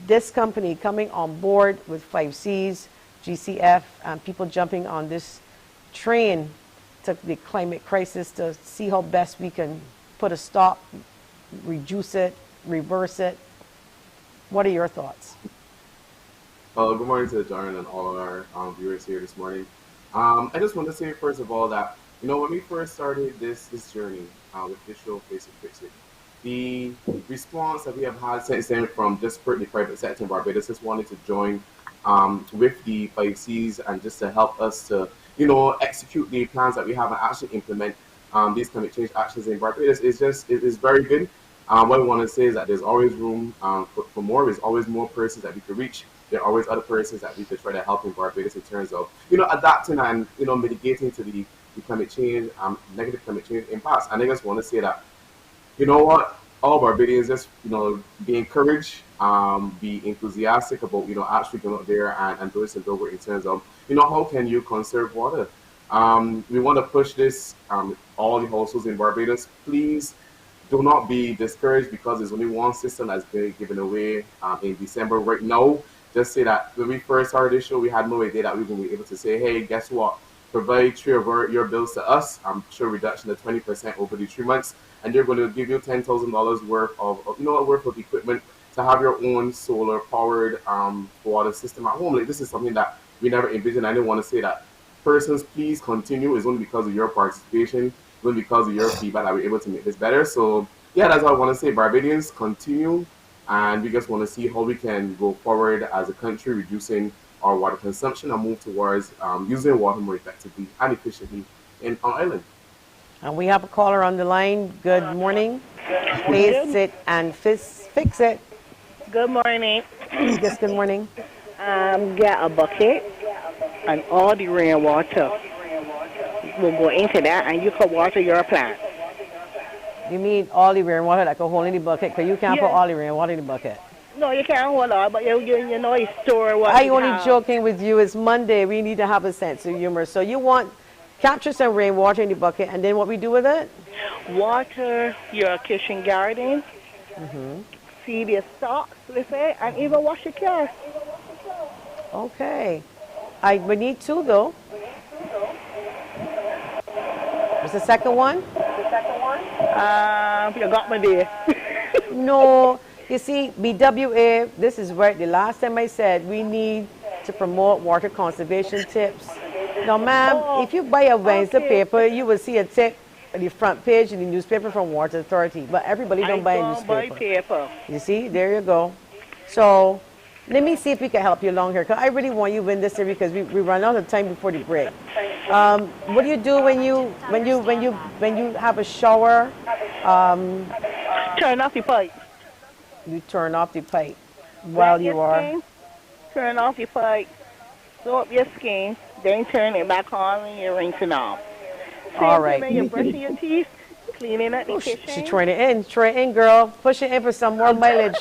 This company coming on board with 5Cs, GCF, and people jumping on this train to the climate crisis to see how best we can put a stop, reduce it, reverse it. What are your thoughts? Good morning to Jaren and all of our viewers here this morning. I just want to say, first of all, that, when we first started this journey with this show, Face It, Fix It, the response that we have had since then from just the private sector in Barbados just wanted to join with the 5Cs and just to help us to, execute the plans that we have and actually implement these climate change actions in Barbados. It is very good. What I want to say is that there's always room for more. There's always more persons that we could reach. There are always other persons that we could try to help in Barbados in terms of, adapting and, mitigating to the climate change, negative climate change impacts. And I just want to say that, all Barbadians just, be encouraged, be enthusiastic about, actually going out there and doing some good work in terms of, how can you conserve water? We want to push this, all the households in Barbados. Please do not be discouraged because there's only one system that's been given away in December. Right now, just say that when we first started this show, we had no idea that we were going to be able to say, hey, guess what? Provide 3 of your bills to us. I'm sure reduction of 20% over the 3 months, and they're going to give you $10,000 worth of equipment to have your own solar powered water system at home. Like, this is something that we never envisioned. I didn't want to say that. Persons, please continue. It's only because of your participation, only because of your feedback that we're able to make this better. So yeah, that's what I want to say. Barbadians, continue and we just want to see how we can go forward as a country, reducing our water consumption and move towards using water more effectively and efficiently in our island. And we have a caller on the line. Good morning. Face Good, it and fix it. good morning. Yes, good morning. Get a bucket and all the rainwater will go into that and you can water your plant. You mean all the rainwater that can hold in the bucket? Because you can't put Yes. all the rainwater in the bucket. No, you can't hold on, but you know you store what I you only have. joking with you. It's Monday. We need to have a sense of humor. So you want capture some rainwater in the bucket, and then what we do with it? Water your kitchen garden, feed your stocks with it, and even wash your car. Okay. I we need two though. What's the second one? You got me there. No. You see, BWA, this is where the last time I said we need to promote water conservation tips. Now, ma'am, Oh, if you buy a Wednesday okay. paper, you will see a tip on the front page in the newspaper from Water Authority. But everybody I don't buy a don't buy newspaper. paper. You see, there you go. So let me see if we can help you along here, because I really want you to win this year because we run out of time before the break. What do you do when you have a shower? Turn off your pipe. You turn off the pipe while Wet you your are. skin, turn off your pipe, soap your skin, then turn it back on when you're rinsing off. All Same thing right. when you're brushing your teeth, cleaning up the Oh, she's kitchen. trying it in. Try it in, girl. Push it in for some more mileage.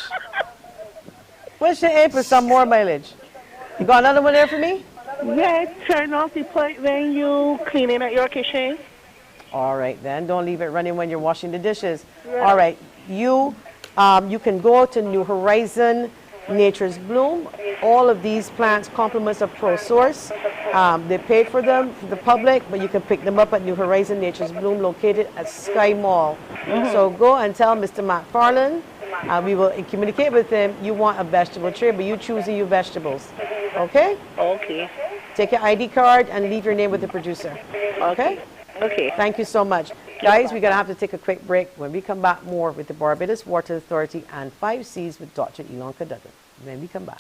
Push it in for some more mileage. You got another one there for me? Yeah, turn off the pipe when you cleaning up your kitchen. All right, then. Don't leave it running when you're washing the dishes. Yeah. All right. You can go to New Horizon, Nature's Bloom. All of these plants, compliments of ProSource. They paid for them for the public, but you can pick them up at New Horizon, Nature's Bloom, located at Sky Mall. So go and tell Mr. Matt Farland. We will communicate with him. You want a vegetable tray, but you choosing your vegetables. Okay? Okay. Take your ID card and leave your name with the producer. Okay? Okay. Thank you so much. Guys, we're going to have to take a quick break. When we come back, more with the Barbados Water Authority and 5Cs with Dr. Elon Cadogan. When we come back.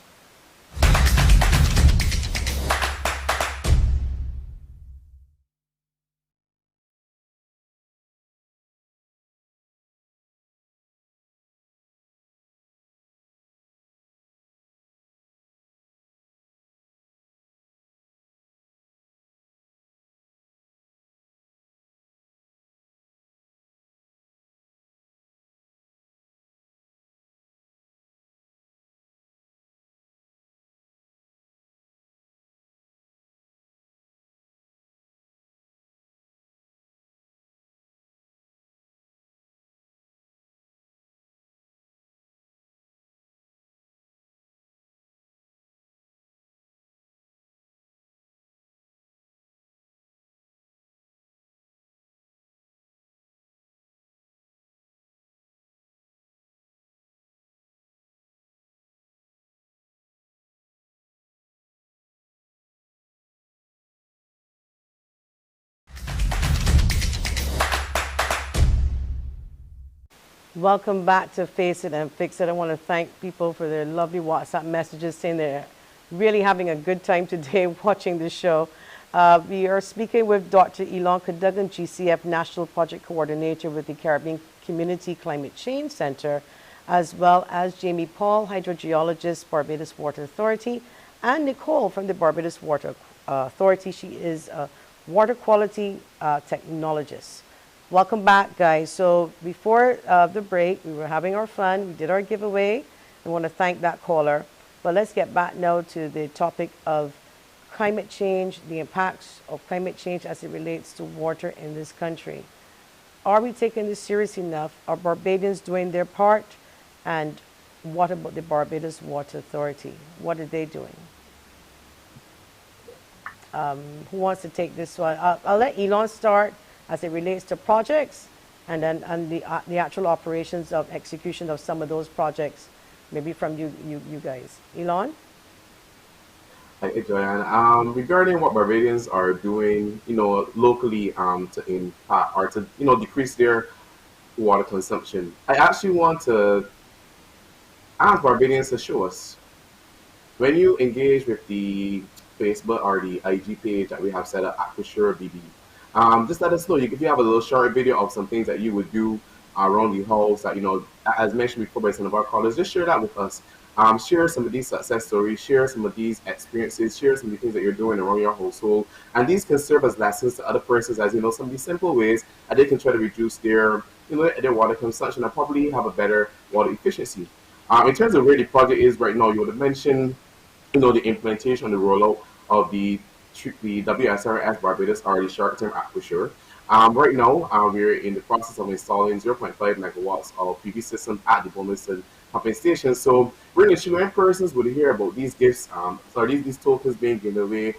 Welcome back to Face It and Fix It. I want to thank people for their lovely WhatsApp messages saying they're really having a good time today watching this show. We are speaking with Dr. Elon Cadogan, GCF National Project Coordinator with the Caribbean Community Climate Change Center, as well as Jamie Paul, hydrogeologist, Barbados Water Authority, and Nicole from the Barbados Water Authority. She is a water quality technologist. Welcome back, guys. So before the break, we were having our fun. We did our giveaway. I want to thank that caller. But let's get back now to the topic of climate change, the impacts of climate change as it relates to water in this country. Are we taking this serious enough? Are Barbadians doing their part? And what about the Barbados Water Authority? What are they doing? Who wants to take this one? I'll let Elon start as it relates to projects and then the actual operations of execution of some of those projects, maybe from you guys. Elon? Hey, Joanne. Regarding what Barbadians are doing, locally to impact or to, decrease their water consumption, I actually want to ask Barbadians to show us when you engage with the Facebook or the IG page that we have set up at Sure BB, just let us know. If you have a little short video of some things that you would do around the house that, as mentioned before by some of our callers, just share that with us. Share some of these success stories, share some of these experiences, share some of the things that you're doing around your household. And these can serve as lessons to other persons as, some of these simple ways that they can try to reduce their water consumption and probably have a better water efficiency. In terms of where the project is right now, you would have mentioned the implementation and the rollout of the WSRS Barbados or the short-term aperture. Right now, we're in the process of installing zero point 0.5 megawatts of PV systems at the Wilmington pumping station. So we're ensuring persons would hear about these gifts, these tokens being given away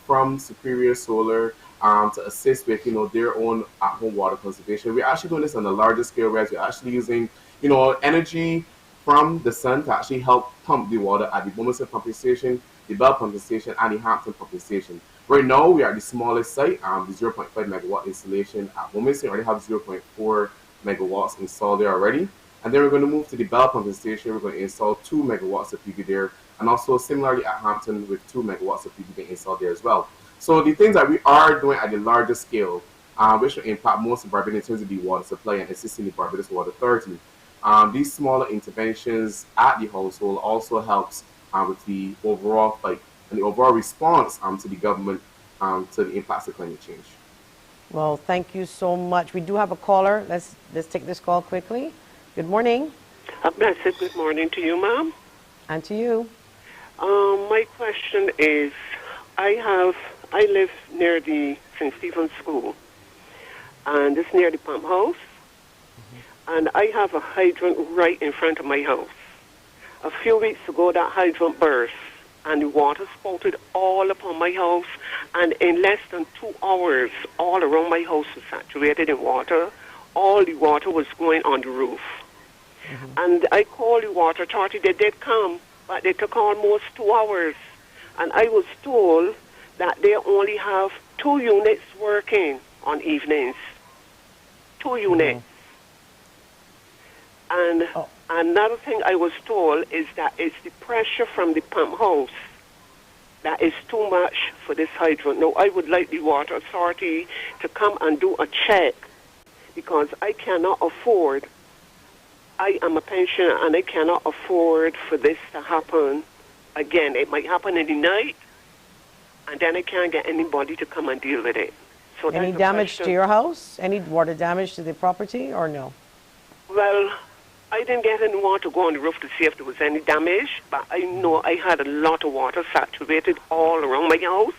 from Superior Solar to assist with their own at-home water conservation. We're actually doing this on a larger scale, whereas we're actually using energy from the sun to actually help pump the water at the Wilmington pumping station, the Bell pumping station, and the Hampton pumping station. Right now, we are at the smallest site, the zero point 0.5 megawatt installation at Wilmington. We already have 0.4 megawatts installed there already. And then we're going to move to the Bell pumping station. We're going to install 2 megawatts of PV there. And also similarly at Hampton with 2 megawatts of PV being installed there as well. So the things that we are doing at the larger scale, which will impact most of Barbados in terms of the water supply and assisting the Barbados Water Authority. These smaller interventions at the household also helps with the overall fight and the overall response to the government to the impacts of climate change. Well, thank you so much. We do have a caller. Let's take this call quickly. Good morning. A blessed good morning to you, ma'am. And to you. My question is, I live near the St. Stephen's School, and it's near the pump house. And I have a hydrant right in front of my house. A few weeks ago, that hydrant burst, and the water spouted all upon my house, and in less than 2 hours, all around my house was saturated in water. All the water was going on the roof. And I called the water authority. They did come, but they took almost 2 hours. And I was told that they only have 2 units working on evenings. 2 units. And another thing I was told is that it's the pressure from the pump house that is too much for this hydrant. Now, I would like the water authority to come and do a check, because I cannot afford, I am a pensioner and I cannot afford for this to happen again. It might happen in the night, and then I can't get anybody to come and deal with it. So any damage to your house? Any water damage to the property or no? Well, I didn't get anyone to go on the roof to see if there was any damage, but I know I had a lot of water saturated all around my house,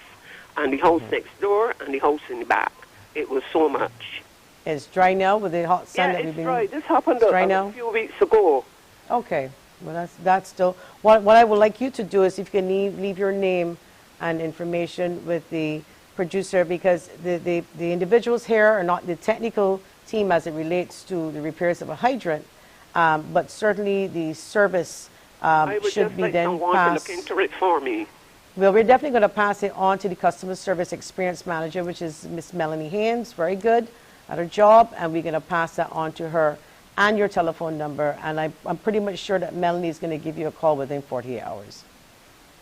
and the house next door, and the house in the back. It was so much. It's dry now with the hot sun that we've been... Yeah, it's dry. This happened a few weeks ago. Okay. Well, that's still... What I would like you to do is if you can leave your name and information with the producer, because the individuals here are not the technical team as it relates to the repairs of a hydrant. But certainly the service should be then passed. To look into it for me. Well, we're definitely going to pass it on to the customer service experience manager, which is Miss Melanie Haynes, very good at her job, and we're going to pass that on to her and your telephone number. And I'm pretty much sure that Melanie is going to give you a call within 48 hours.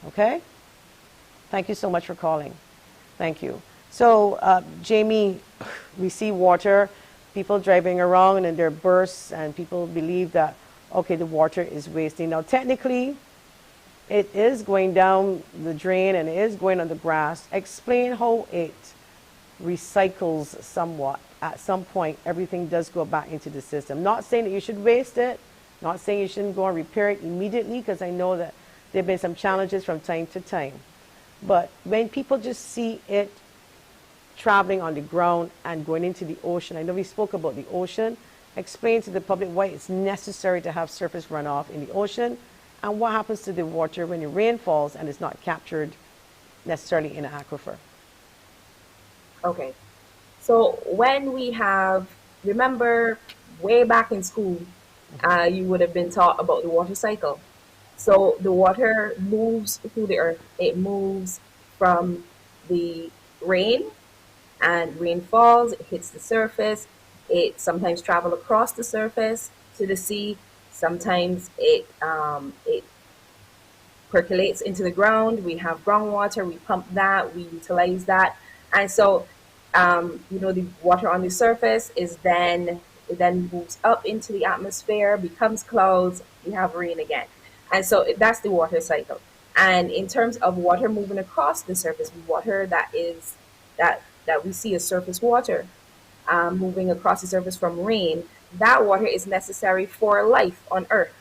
Okay? Thank you so much for calling. Thank you. So, Jamie, we see water. People driving around and there are bursts, and people believe that, okay, the water is wasting. Now, technically, it is going down the drain and it is going on the grass. Explain how it recycles somewhat. At some point, everything does go back into the system. Not saying that you should waste it, not saying you shouldn't go and repair it immediately, because I know that there have been some challenges from time to time. But when people just see it traveling on the ground and going into the ocean. I know we spoke about the ocean. Explain to the public why it's necessary to have surface runoff in the ocean, and what happens to the water when the rain falls and it's not captured necessarily in an aquifer. Okay. So when we have, remember way back in school, you would have been taught about the water cycle. So the water moves through the earth. It moves from the rain, and rain falls, it hits the surface, it sometimes travels across the surface to the sea. Sometimes it percolates into the ground. We have groundwater. We pump that. We utilize that, and so the water on the surface is then it then moves up into the atmosphere, becomes clouds. We have rain again, and so that's the water cycle. And in terms of water moving across the surface, water that we see as surface water moving across the surface from rain, that water is necessary for life on Earth,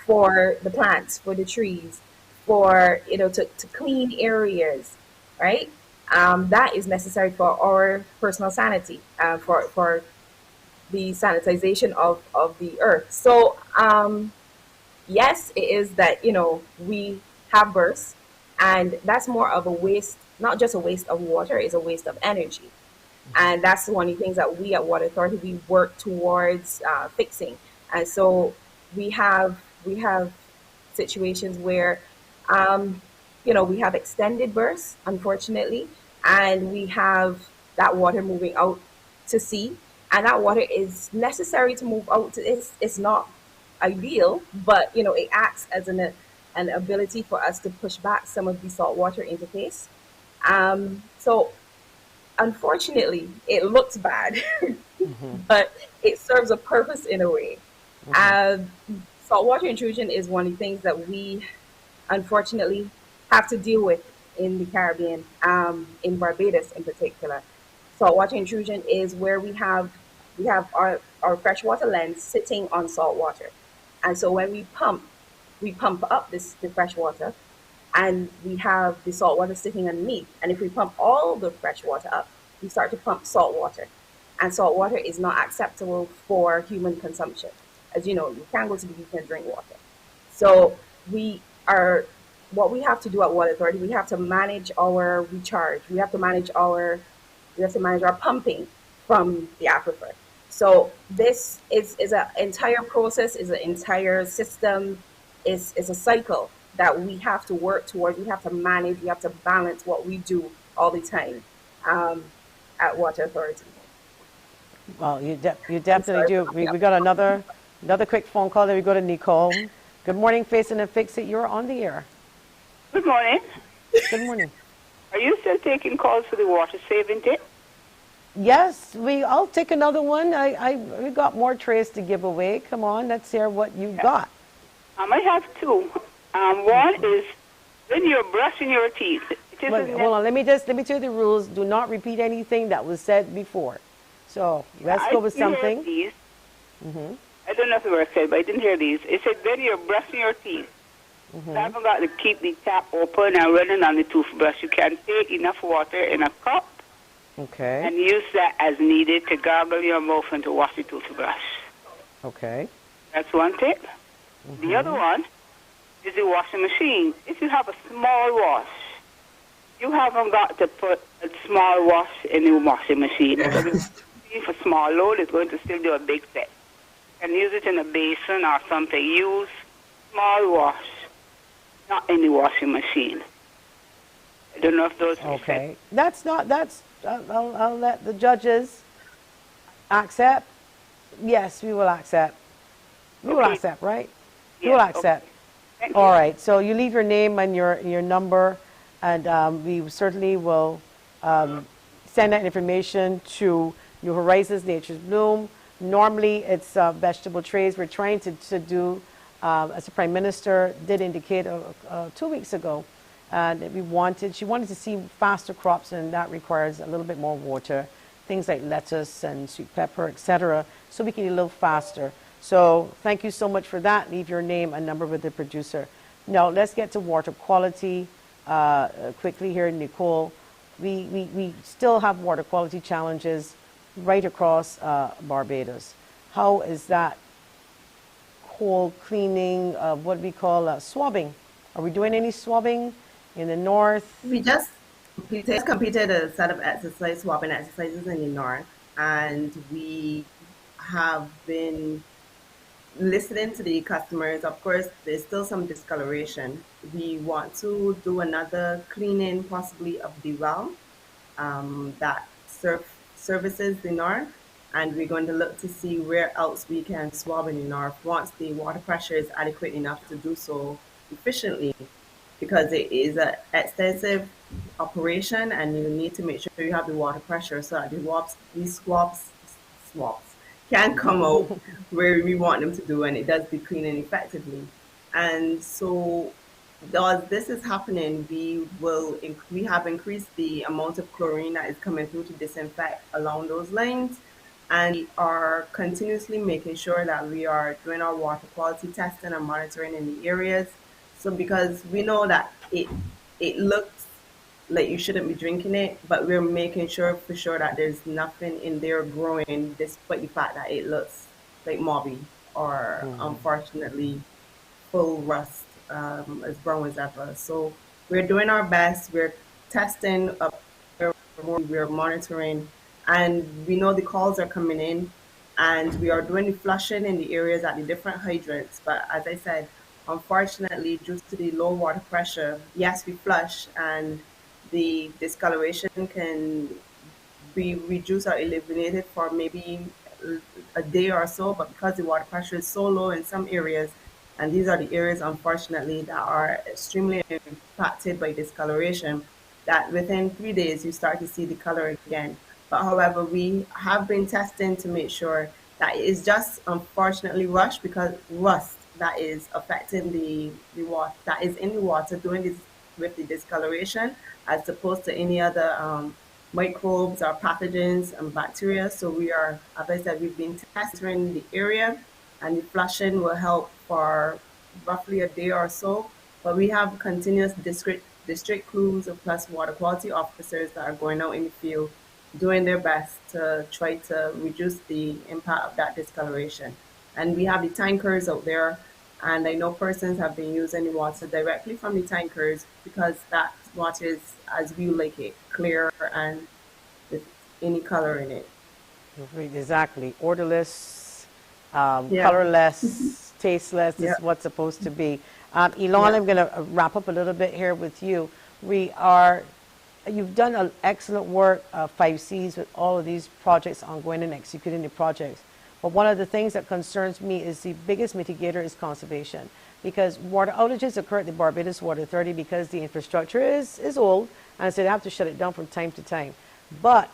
for the plants, for the trees, for to clean areas, right? That is necessary for our personal sanity, for the sanitization of the earth. So yes, it is that we have bursts, and that's more of a waste, not just a waste of water, it's a waste of energy. And that's one of the things that we at Water Authority we work towards fixing. And so we have situations where we have extended bursts, unfortunately, and we have that water moving out to sea, and that water is necessary to move out. It's not ideal, but it acts as an ability for us to push back some of the saltwater interface. So unfortunately, it looks bad, but it serves a purpose in a way. Uh, Saltwater intrusion is one of the things that we unfortunately have to deal with in the Caribbean, in Barbados in particular. Saltwater intrusion is where we have our freshwater lens sitting on saltwater, and so when we pump up the fresh water, and we have the salt water sitting underneath. And if we pump all the fresh water up, we start to pump salt water. And salt water is not acceptable for human consumption. As you know, you can't go to the beach and drink water. So we are what we have to do at Water Authority, we have to manage our recharge. We have to manage our pumping from the aquifer. So this is an entire process, is an entire system, is a cycle that we have to work towards. We have to manage, we have to balance what we do all the time um, at Water Authority. Well, you I'm definitely sorry for do. coming We up. got another quick phone call. Then we go to Nicole. Good morning, Face It and Fix It. You're on the air. Good morning. Good morning. Are you still taking calls for the water saving tip? Yes, I'll take another one. We got more trays to give away. Come on, let's hear what you got. I have two. One is when you're brushing your teeth. It Wait, isn't hold on. Let me tell you the rules. Do not repeat anything that was said before. So let's go with I didn't hear something. these. I don't know if it was said, but I didn't hear these. It said when you're brushing your teeth. You haven't got to keep the tap open and running on the toothbrush. You can take enough water in a cup Okay. and use that as needed to gargle your mouth and to wash the toothbrush. Okay. That's one tip. The other one is the washing machine. If you have a small wash, you haven't got to put a small wash in the washing machine. Because if a small load is going to still do a big set. And use it in a basin or something. Use small wash, not in the washing machine. I don't know if those were Okay. I'll let the judges accept. Yes, we will accept. We will Okay. accept, right? We Yes, will okay. accept. Thank All you. right. So you leave your name and your number, and we certainly will send that information to New Horizons Nature's Bloom. Normally, it's vegetable trays. We're trying to do, as the Prime Minister did indicate 2 weeks ago, that she wanted to see faster crops, and that requires a little bit more water, things like lettuce and sweet pepper, etc., so we can eat a little faster. So thank you so much for that. Leave your name and number with the producer. Now, let's get to water quality quickly here, Nicole. We still have water quality challenges right across Barbados. How is that whole cleaning, what we call swabbing? Are we doing any swabbing in the north? We just completed a set of exercise swapping exercises in the north, and we have been listening to the customers. Of course, there's still some discoloration. We want to do another cleaning, possibly of the well that services the north, and we're going to look to see where else we can swab in the north once the water pressure is adequate enough to do so efficiently, because it is an extensive operation and you need to make sure you have the water pressure so that these swabs can come out where we want them to do, and it does the cleaning effectively. And so as this is happening, we have increased the amount of chlorine that is coming through to disinfect along those lines, and we are continuously making sure that we are doing our water quality testing and monitoring in the areas. So because we know that it looks like you shouldn't be drinking it, but we're making sure for sure that there's nothing in there growing, despite the fact that it looks like mobby or unfortunately full rust, as brown as ever. So we're doing our best. We're testing up, we're monitoring, and we know the calls are coming in, and we are doing the flushing in the areas at the different hydrants. But as I said, unfortunately, due to the low water pressure, yes, we flush, and the discoloration can be reduced or eliminated for maybe a day or so, but because the water pressure is so low in some areas, and these are the areas, unfortunately, that are extremely impacted by discoloration, that within 3 days you start to see the color again. But however, we have been testing to make sure that it is just unfortunately rust that is affecting the water that is in the water doing this with the discoloration, as opposed to any other microbes or pathogens and bacteria. So we are, as I said, we've been testing the area, and the flushing will help for roughly a day or so. But we have continuous district crews of plus water quality officers that are going out in the field doing their best to try to reduce the impact of that discoloration. And we have the tankers out there, and I know persons have been using the water directly from the tankers because that water is as we like it, clear and with any color in it. Exactly. Odorless, Yeah. colorless, tasteless is Yeah. what's supposed to be. Elon, Yeah. I'm going to wrap up a little bit here with you. You've done an excellent work, 5Cs, with all of these projects ongoing and executing the projects. But one of the things that concerns me is the biggest mitigator is conservation. Because water outages occur at the Barbados Water Authority because the infrastructure is old, and so they have to shut it down from time to time. But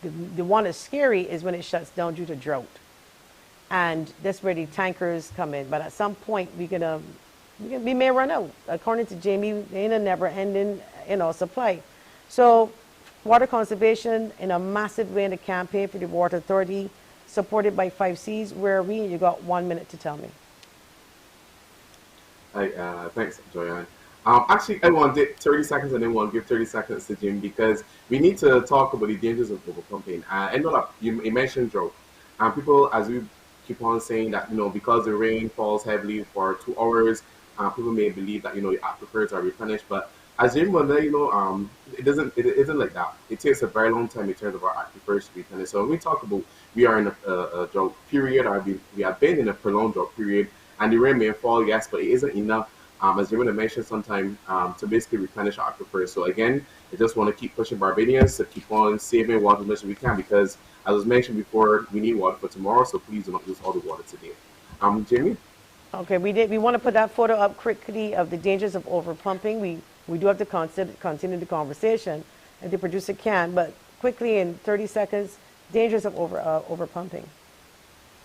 the one that's scary is when it shuts down due to drought. And that's where the tankers come in. But at some point, we may run out. According to Jamie, ain't a never-ending, supply. So water conservation in a massive way in the campaign for the Water Authority, supported by 5Cs. Where are we? You got 1 minute to tell me. Hi, thanks, Joyanne. Actually, I want 30 seconds and then we'll give 30 seconds to Jim because we need to talk about the dangers of overpumping. I know that you mentioned drought. People, as we keep on saying that, because the rain falls heavily for 2 hours, people may believe that, the aquifers are replenished. But as Jim will let it isn't like that. It takes a very long time in terms of our aquifers to replenish. So when we talk about we are in a drought period, or we have been in a prolonged drought period, and the rain may fall, yes, but it isn't enough, as you're going to mention sometime, to basically replenish our aquifers. So again, I just want to keep pushing Barbadians to keep on saving water as much as we can because, as was mentioned before, we need water for tomorrow, so please do not lose all the water today. Jamie? Okay, we want to put that photo up quickly of the dangers of overpumping. We do have to continue the conversation, if the producer can, but quickly in 30 seconds, dangers of overpumping.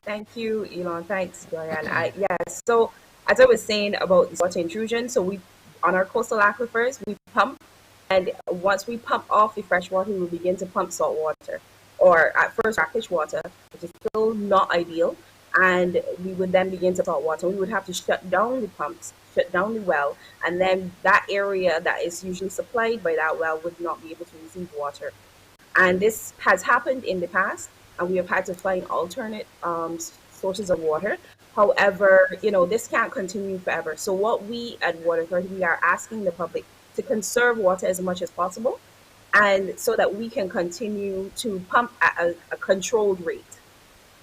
Thank you, Elon. Thanks, Joanne. Yes. So as I was saying about the water intrusion, so we on our coastal aquifers we pump, and once we pump off the fresh water, we will begin to pump salt water, or at first brackish water, which is still not ideal. And we would then begin to salt water. We would have to shut down the pumps, shut down the well, and then that area that is usually supplied by that well would not be able to receive water. And this has happened in the past, and we have had to find alternate sources of water. However, this can't continue forever. So what we at Water Authority, we are asking the public to conserve water as much as possible, and so that we can continue to pump at a controlled rate,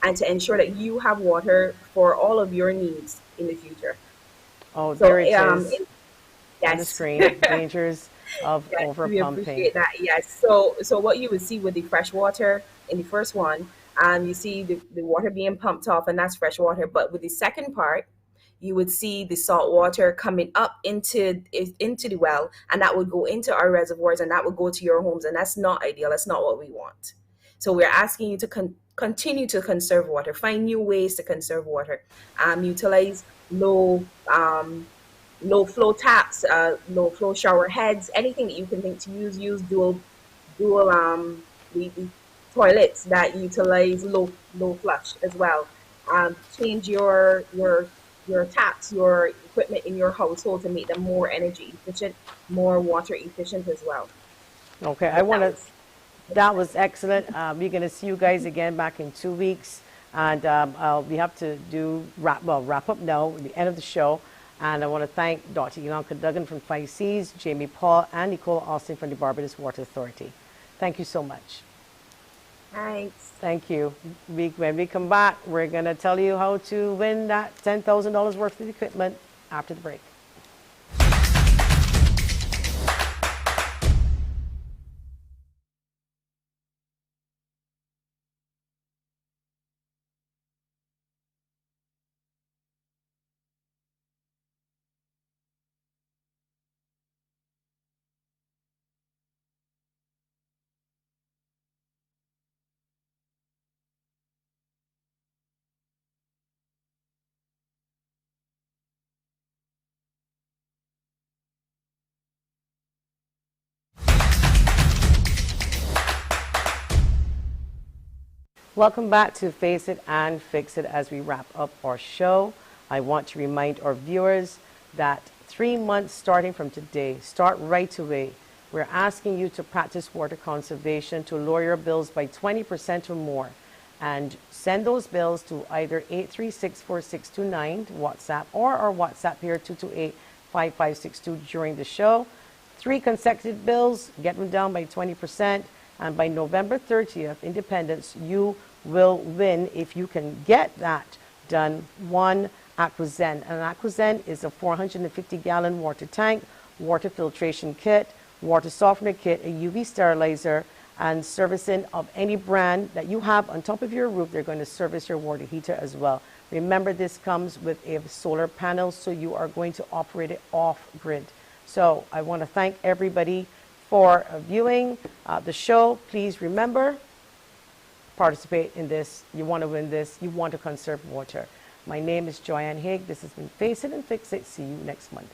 and to ensure that you have water for all of your needs in the future. Oh, there it is on the Yes. screen. Dangers of Yes, we overpumping. appreciate that. Yes. So what you would see with the fresh water in the first one, You see the water being pumped off, and that's fresh water. But with the second part, you would see the salt water coming up into the well, and that would go into our reservoirs, and that would go to your homes, and that's not ideal. That's not what we want. So we're asking you to continue to conserve water, find new ways to conserve water, utilize low flow taps, low flow shower heads, anything that you can think to use dual the toilets that utilize low flush as well. Change your taps, your equipment in your household to make them more energy efficient, more water efficient as well. Okay, I hope that was that was excellent. We're going to see you guys again back in 2 weeks. And we have to wrap up now, the end of the show. And I want to thank Dr. Ilanka Duggan from 5Cs, Jamie Paul, and Nicole Austin from the Barbados Water Authority. Thank you so much. Thanks. Thank you. When we come back, we're going to tell you how to win that $10,000 worth of equipment after the break. Welcome back to Face It and Fix It. As we wrap up our show, I want to remind our viewers that 3 months starting from today, start right away. We're asking you to practice water conservation to lower your bills by 20% or more. And send those bills to either 8364629 WhatsApp or our WhatsApp here 228-5562 during the show. 3 consecutive bills, get them down by 20%. And by November 30th, Independence, you will win if you can get that done. 1 Aquazen. An Aquazen is a 450-gallon water tank, water filtration kit, water softener kit, a UV sterilizer, and servicing of any brand that you have on top of your roof. They're going to service your water heater as well. Remember, this comes with a solar panel, so you are going to operate it off-grid. So I want to thank everybody for viewing the show. Please remember, participate in this. You want to win this. You want to conserve water. My name is Joanne Haig. This has been Face It and Fix It. See you next Monday.